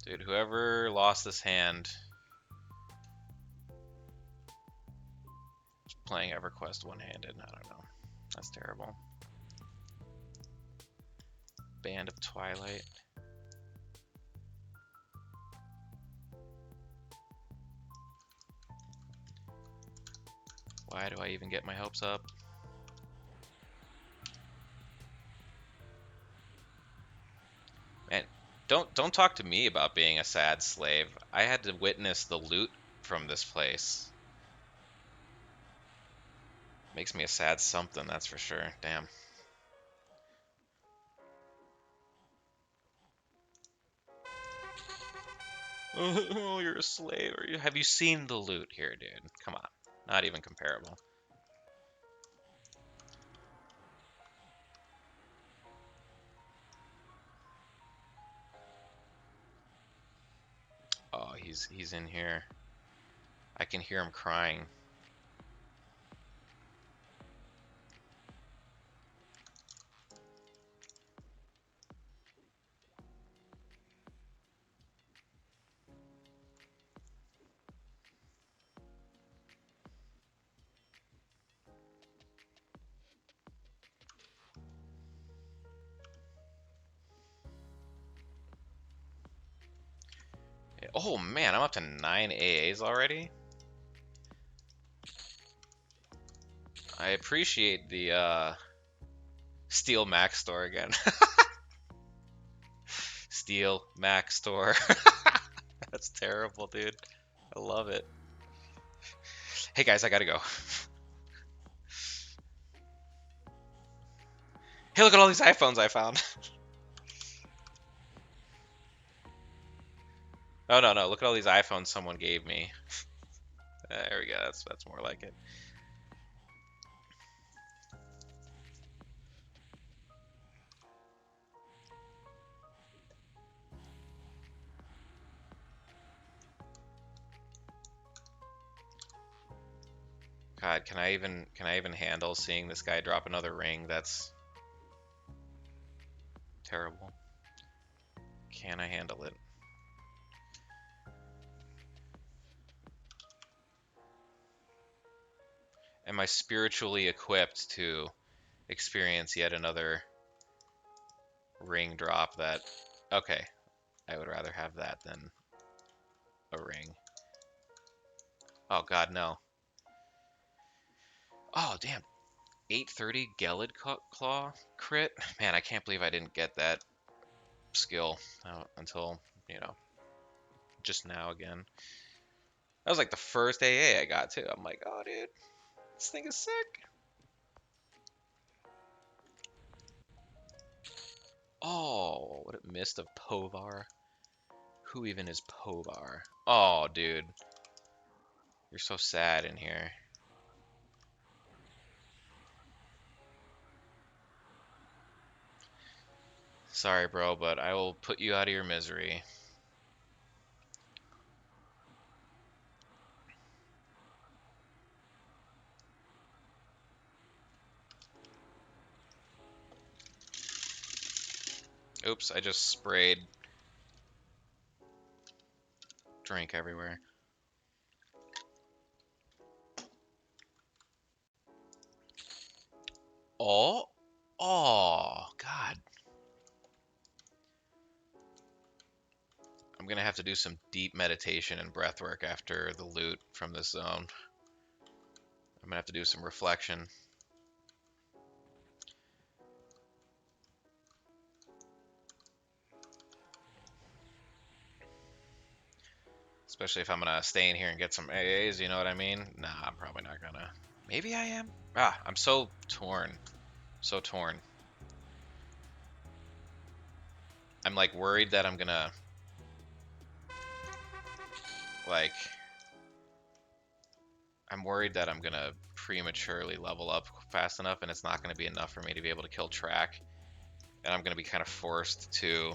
Dude, whoever lost this hand is playing EverQuest one-handed. I don't know. That's terrible. Band of Twilight. Why do I even get my hopes up? Man, don't talk to me about being a sad slave. I had to witness the loot from this place. Makes me a sad something, that's for sure. Damn. Oh, you're a slave. Have you seen the loot here, dude? Come on. Not even comparable. Oh, he's in here. I can hear him crying. Oh man, I'm up to 9 AAs already. I appreciate the Steel Mac store again. Steel Mac store. That's terrible, dude. I love it. Hey guys, I gotta go. Hey, look at all these iPhones I found. Oh no, no, look at all these iPhones someone gave me. There we go. That's more like it. God, can I even handle seeing this guy drop another ring? That's terrible. Can I handle it? Am I spiritually equipped to experience yet another ring drop that... Okay, I would rather have that than a ring. Oh god, no. Oh, damn. 830 Gelid Claw crit? Man, I can't believe I didn't get that skill until, you know, just now again. That was like the first AA I got too. I'm like, oh dude, this thing is sick. Oh, what a missed of Povar. Who even is Povar? Oh, dude. You're so sad in here. Sorry, bro, but I will put you out of your misery. Oops, I just sprayed drink everywhere. Oh, oh, God. I'm gonna have to do some deep meditation and breath work after the loot from this zone. I'm gonna have to do some reflection. Especially if I'm gonna stay in here and get some AAs, you know what I mean? Nah, I'm probably not gonna. Maybe I am. Ah, I'm so torn. So torn. I'm like worried that I'm gonna like I'm worried that I'm gonna prematurely level up fast enough and it's not gonna be enough for me to be able to kill track. And I'm gonna be kind of forced to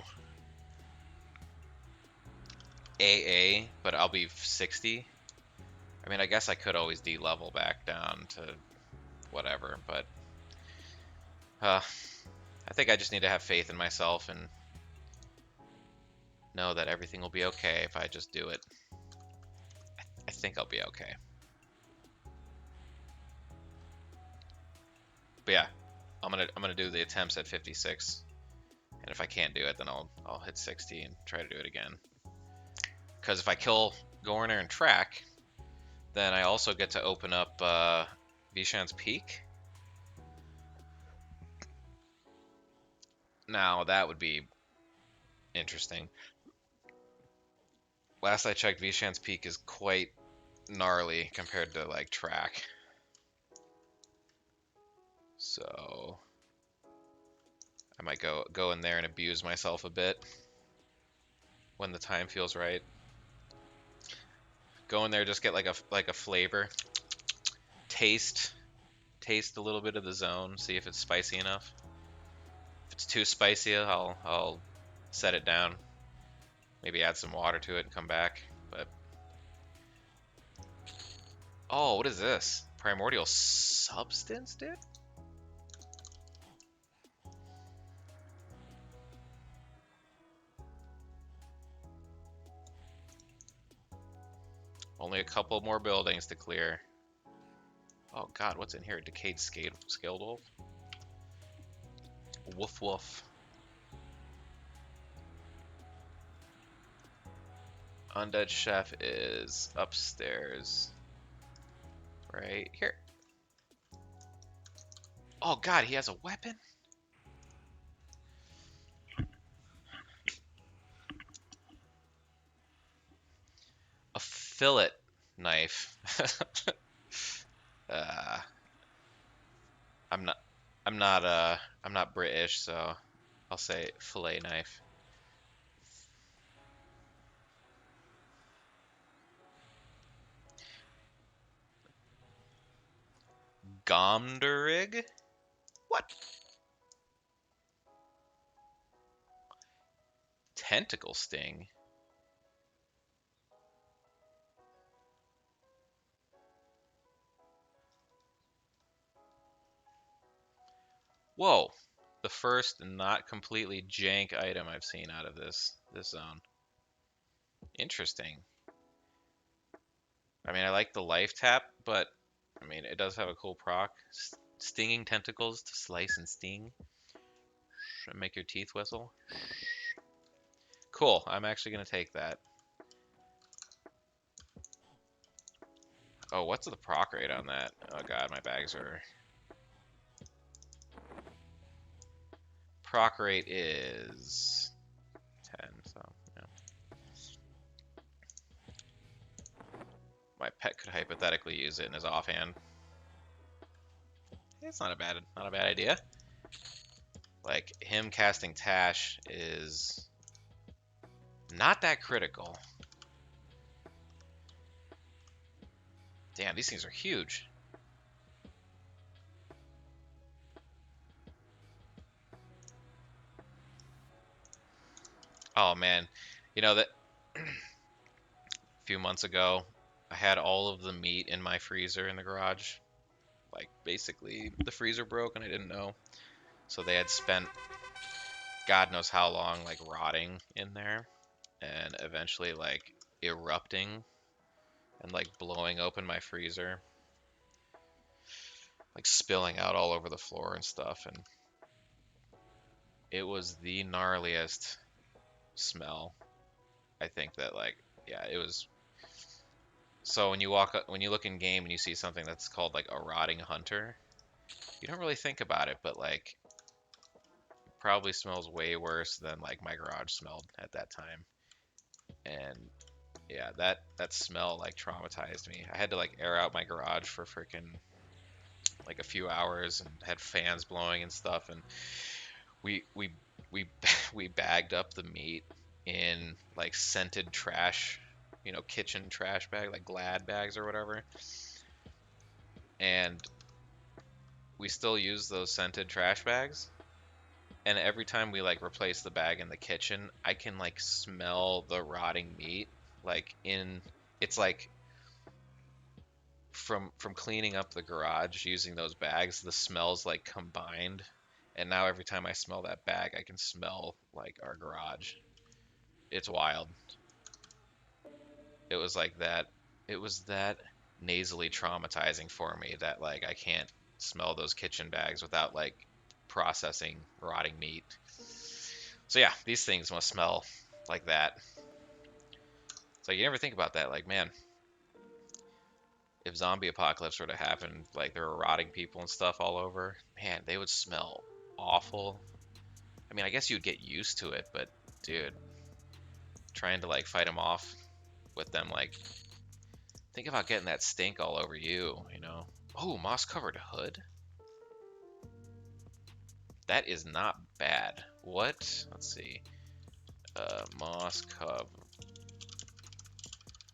AA, but I'll be 60. I mean, I guess I could always de-level back down to whatever, but I think I just need to have faith in myself and know that everything will be okay if I just do it. I think I'll be okay. But yeah, I'm gonna do the attempts at 56, and if I can't do it, then I'll hit 60 and try to do it again. Because if I kill Gorner and track, then I also get to open up Vishan's Peak. Now that would be interesting. Last I checked, Vishan's Peak is quite gnarly compared to like track. So I might go in there and abuse myself a bit when the time feels right. Go in there, just get like a flavor, taste a little bit of the zone, see if it's spicy enough. If it's too spicy, I'll set it down. Maybe add some water to it and come back. But oh, what is this? Primordial substance, dude? Only a couple more buildings to clear. Oh god, what's in here? Decayed scaled wolf? Woof woof. Undead Chef is upstairs. Right here. Oh god, he has a weapon? A fillet knife. uh, I'm not I'm not British, so I'll say fillet knife. Gomderig? What? Tentacle sting? Whoa. The first not completely jank item I've seen out of this zone. Interesting. I mean, I like the life tap, but I mean, it does have a cool proc. Stinging tentacles to slice and sting. Make your teeth whistle. Cool. I'm actually going to take that. Oh, what's the proc rate on that? Oh god, my bags are... Proc rate is 10, so yeah. My pet could hypothetically use it in his offhand. It's not a bad idea. Like, him casting Tash is not that critical. Damn, these things are huge. Oh man, you know that a few months ago, I had all of the meat in my freezer in the garage. Like, basically, the freezer broke and I didn't know. So they had spent God knows how long, like, rotting in there. And eventually, like, erupting and, like, blowing open my freezer. Like, spilling out all over the floor and stuff. And it was the gnarliest smell. I think that, like, yeah, it was... So when you look in game and you see something that's called, like, a rotting hunter, you don't really think about it, but, like, it probably smells way worse than, like, my garage smelled at that time. And Yeah, that smell like traumatized me. I had to like air out my garage for freaking like a few hours and had fans blowing and stuff, and we we we we bagged up the meat in like scented trash, kitchen trash bag, like Glad bags or whatever. And we still use those scented trash bags. And every time we like replace the bag in the kitchen, I can like smell the rotting meat like in it's like from cleaning up the garage using those bags, the smells like combined. And now every time I smell that bag, I can smell like our garage. It's wild. It was like that. It was that nasally traumatizing for me that like I can't smell those kitchen bags without like processing rotting meat. So yeah, these things must smell like that. It's like you never think about that. Like, man, if zombie apocalypse were to happen, like there were rotting people and stuff all over, man, they would smell awful. I mean, I guess you'd get used to it, but dude, trying to like fight them off with them, like, think about getting that stink all over you. Oh, moss covered hood? That is not bad. What? Let's see. Moss cover.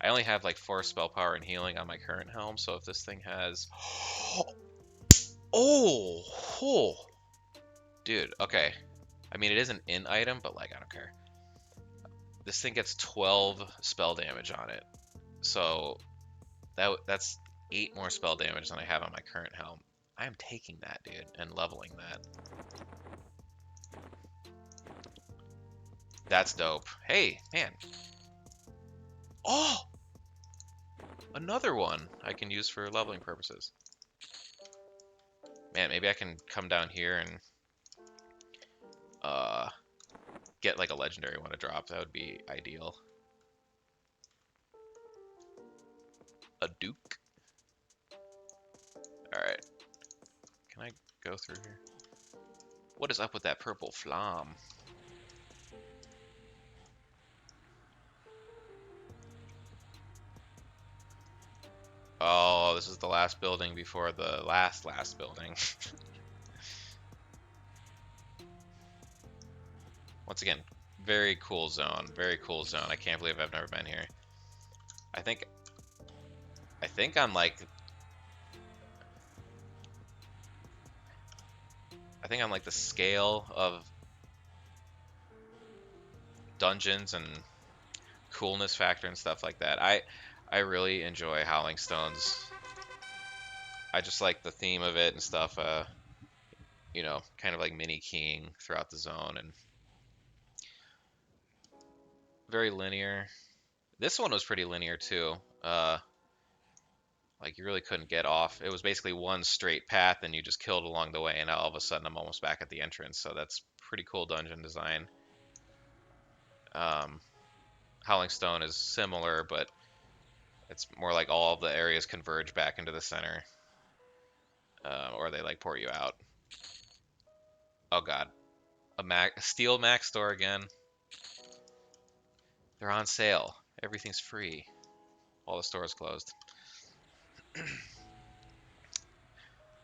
I only have like 4 spell power and healing on my current helm, so if this thing has. Oh! Oh! Dude, okay. I mean, it is an in item, but like, I don't care. This thing gets 12 spell damage on it. So that's 8 more spell damage than I have on my current helm. I'm taking that, dude, and leveling that. That's dope. Hey, man. Oh! Another one I can use for leveling purposes. Man, maybe I can come down here and get like a legendary one to drop. That would be ideal. A Duke. Alright. Can I go through here? What is up with that purple flam? Oh, this is the last building before the last building. Once again, very cool zone. Very cool zone. I can't believe I've never been here. I think I'm like the scale of dungeons and coolness factor and stuff like that. I really enjoy Howling Stones. I just like the theme of it and stuff. Kind of like mini keying throughout the zone and very linear. This one was pretty linear too. Like you really couldn't get off. It was basically one straight path and you just killed along the way, and now all of a sudden I'm almost back at the entrance. So that's pretty cool dungeon design. Um, Howling Stone is similar, but it's more like all of the areas converge back into the center, or they like port you out. Oh god, a Steel Mac store again. They're on sale. Everything's free. All the stores closed.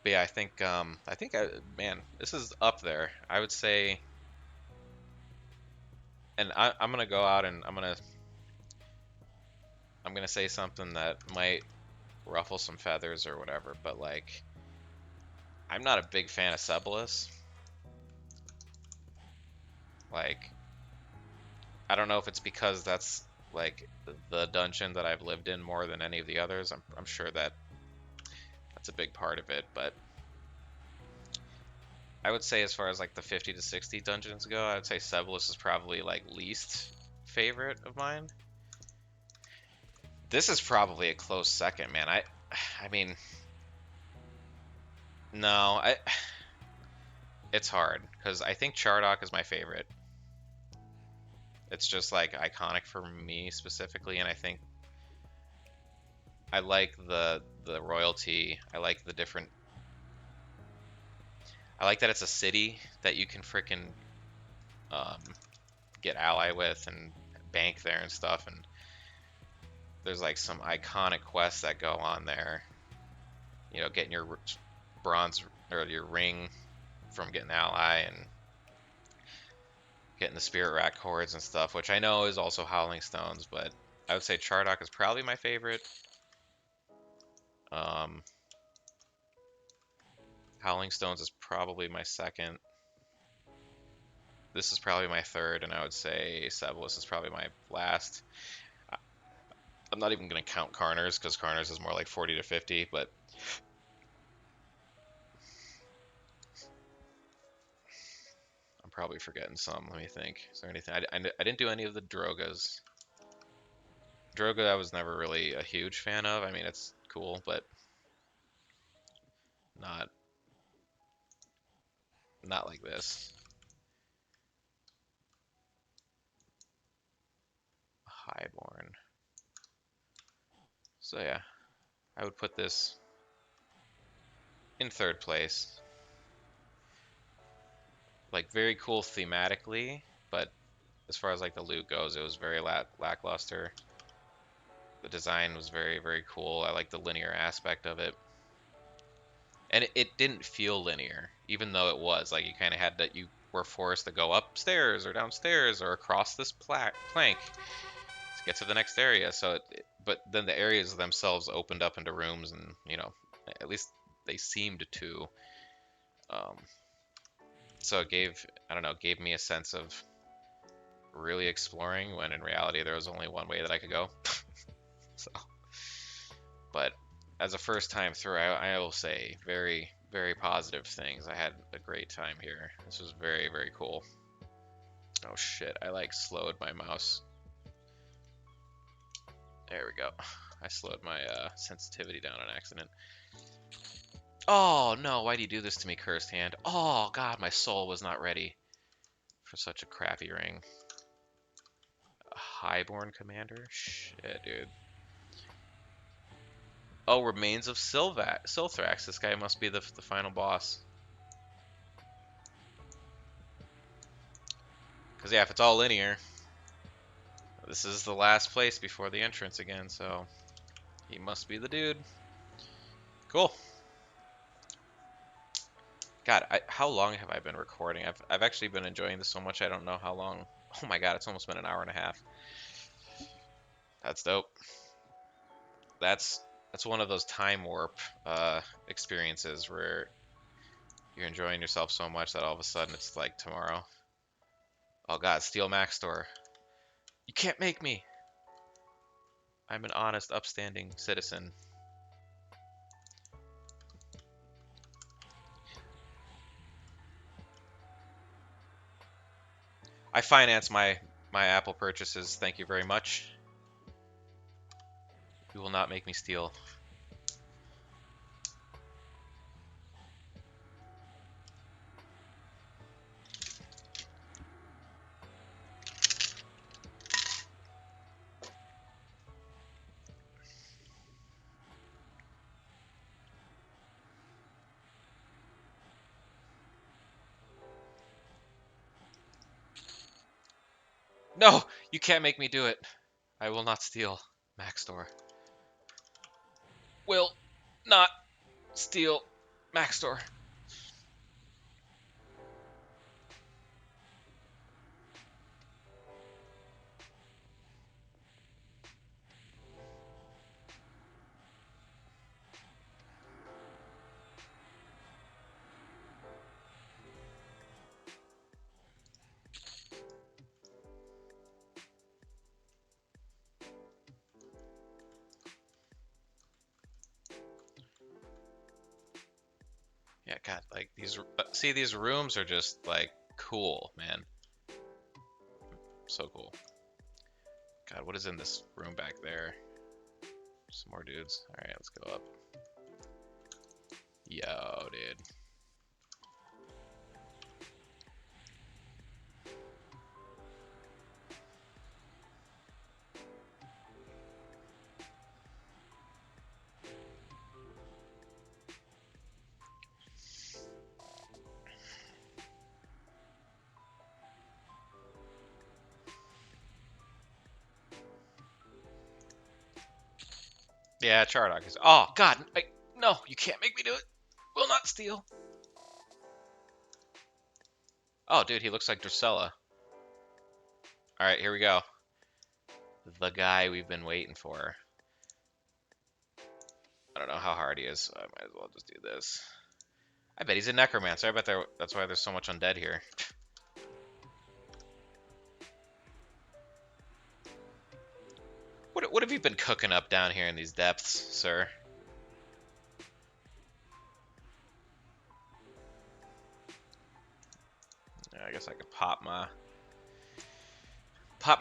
But yeah, man, this is up there. I would say, and I'm gonna go out and I'm gonna say something that might ruffle some feathers or whatever, but like, I'm not a big fan of Sebulus. Like, I don't know if it's because that's like the dungeon that I've lived in more than any of the others. I'm sure that's a big part of it, but I would say as far as like the 50 to 60 dungeons go, I would say Sebulus is probably like least favorite of mine. This is probably a close second, man. I mean, no, it's hard because I think Chardock is my favorite. It's just like iconic for me specifically, and I think I like the royalty. I like the different. I like that it's a city that you can frickin' um, get ally with and bank there and stuff, and there's like some iconic quests that go on there. You know, getting your bronze or your ring from getting ally and getting the spirit rack cords and stuff, which I know is also Howling Stones, but I would say Chardock is probably my favorite. Howling Stones is probably my second. This is probably my third, and I would say Sebelis is probably my last. I'm not even going to count Carners, because Carners is more like 40 to 50, but I'm probably forgetting some. Let me think. Is there anything? I didn't do any of the Drogas. Droga I was never really a huge fan of. I mean, it's cool, but not like this. Highborn. So yeah, I would put this in third place. Like, very cool thematically, but as far as like the loot goes, it was very lackluster. The design was very, very cool. I like the linear aspect of it. And it didn't feel linear, even though it was. Like, you kind of had that, you were forced to go upstairs or downstairs or across this plank to get to the next area. So, but then the areas themselves opened up into rooms, and, you know, at least they seemed to. Um, so it I don't know, gave me a sense of really exploring, when in reality there was only one way that I could go. So, but as a first time through, I will say very, very positive things. I had a great time here. This was very, very cool. Oh shit, I like slowed my mouse. There we go. I slowed my sensitivity down on accident. Oh no, why do you do this to me, cursed hand? Oh god, my soul was not ready for such a crappy ring. A highborn commander? Shit, dude. Oh, remains of Silthrax. This guy must be the final boss. Because, yeah, if it's all linear, this is the last place before the entrance again, so he must be the dude. Cool. God, how long have I been recording? I've actually been enjoying this so much, I don't know how long. Oh my god, it's almost been an hour and a half. That's dope. That's one of those time warp experiences where you're enjoying yourself so much that all of a sudden it's like tomorrow. Oh god, Steel Max Store. You can't make me! I'm an honest, upstanding citizen. I finance my Apple purchases, thank you very much. You will not make me steal. No! You can't make me do it. I will not steal. Mac Store. Will not steal. Mac Store. Yeah, God, like these. See, these rooms are just like cool, man. So cool. God, what is in this room back there? Some more dudes. All right, let's go up. Yo, dude. Yeah, Chardock is. Oh God, no! You can't make me do it. Will not steal. Oh, dude, he looks like Drusilla. All right, here we go. The guy we've been waiting for. I don't know how hard he is, so I might as well just do this. I bet he's a necromancer. I bet that's why there's so much undead here. What have you been cooking up down here in these depths, sir? Yeah, I guess I could pop my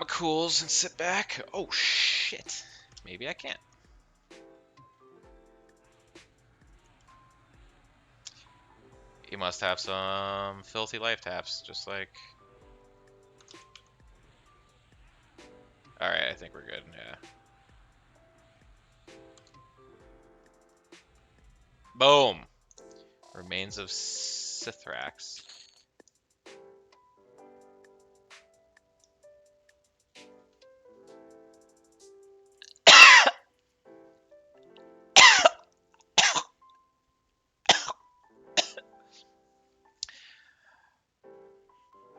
cools and sit back. Oh shit. Maybe I can't. He must have some filthy life taps, just like... Alright, I think we're good, yeah. Boom! Remains of Sithrax.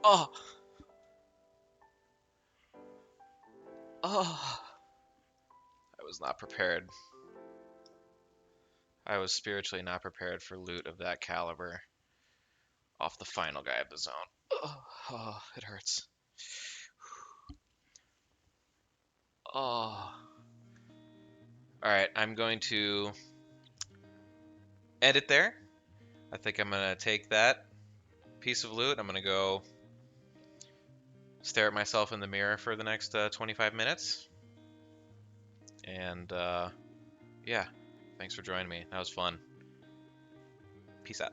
Oh! Oh! I was not prepared. I was spiritually not prepared for loot of that caliber off the final guy of the zone. Oh, it hurts. Oh. Alright, I'm going to end it there. I think I'm going to take that piece of loot. I'm going to go stare at myself in the mirror for the next 25 minutes. And yeah, thanks for joining me. That was fun. Peace out.